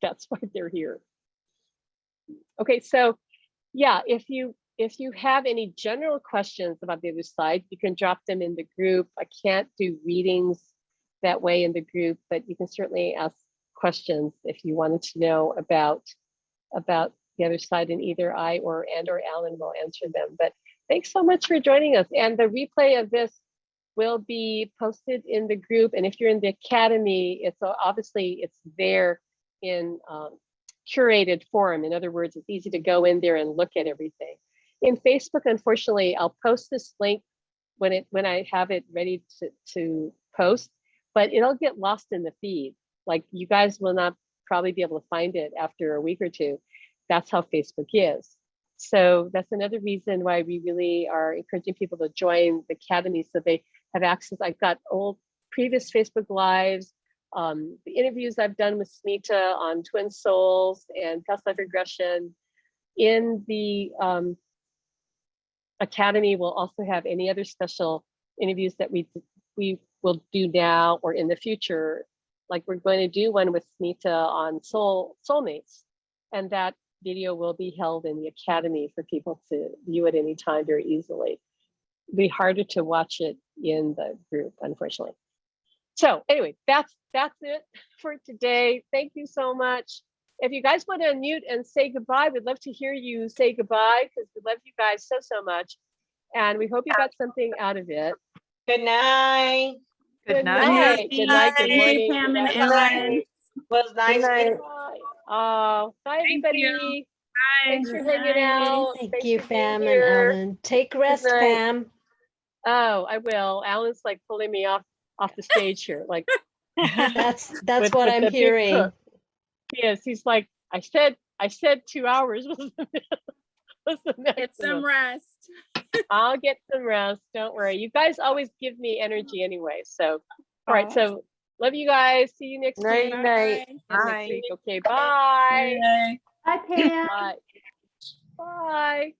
That's why they're here. Okay, so yeah, if you have any general questions about the other side, you can drop them in the group. I can't do readings that way in the group, but you can certainly ask questions if you wanted to know about the other side, and either I or Alan will answer them. But thanks so much for joining us. And the replay of this will be posted in the group. And if you're in the Academy, it's obviously it's there in curated form. In other words, it's easy to go in there and look at everything. In Facebook, unfortunately, I'll post this link when I have it ready to post, but it'll get lost in the feed. Like you guys will not probably be able to find it after a week or two. That's how Facebook is. So that's another reason why we really are encouraging people to join the Academy so they have access. I've got old previous Facebook Lives, the interviews I've done with Smita on twin souls and past life regression. In the Academy, we'll also have any other special interviews that we will do now or in the future. Like we're going to do one with Smita on soulmates, and that video will be held in the Academy for people to view at any time very easily. It'll be harder to watch it in the group, unfortunately. So anyway, that's it for today. Thank you so much. If you guys want to unmute and say goodbye, we'd love to hear you say goodbye because we love you guys so much. And we hope you got something out of it. Good night. Good night. Good night. Good morning. Pam and Good Alan. night. Was nice. Oh, bye everybody. Thanks for hanging out. Thank Thanks you, for being Pam and here. Alan. Take rest, night. Pam. Oh, I will. Alan's like pulling me off the stage here. Like That's with what the I'm big hearing. hook. Yes, he's like, I said 2 hours was the maximum. Get some rest. I'll get some rest. Don't worry. You guys always give me energy anyway. So, all right. So, love you guys. See you next week. Night. Next week. Okay. Bye. Bye, Pam. Bye. Bye.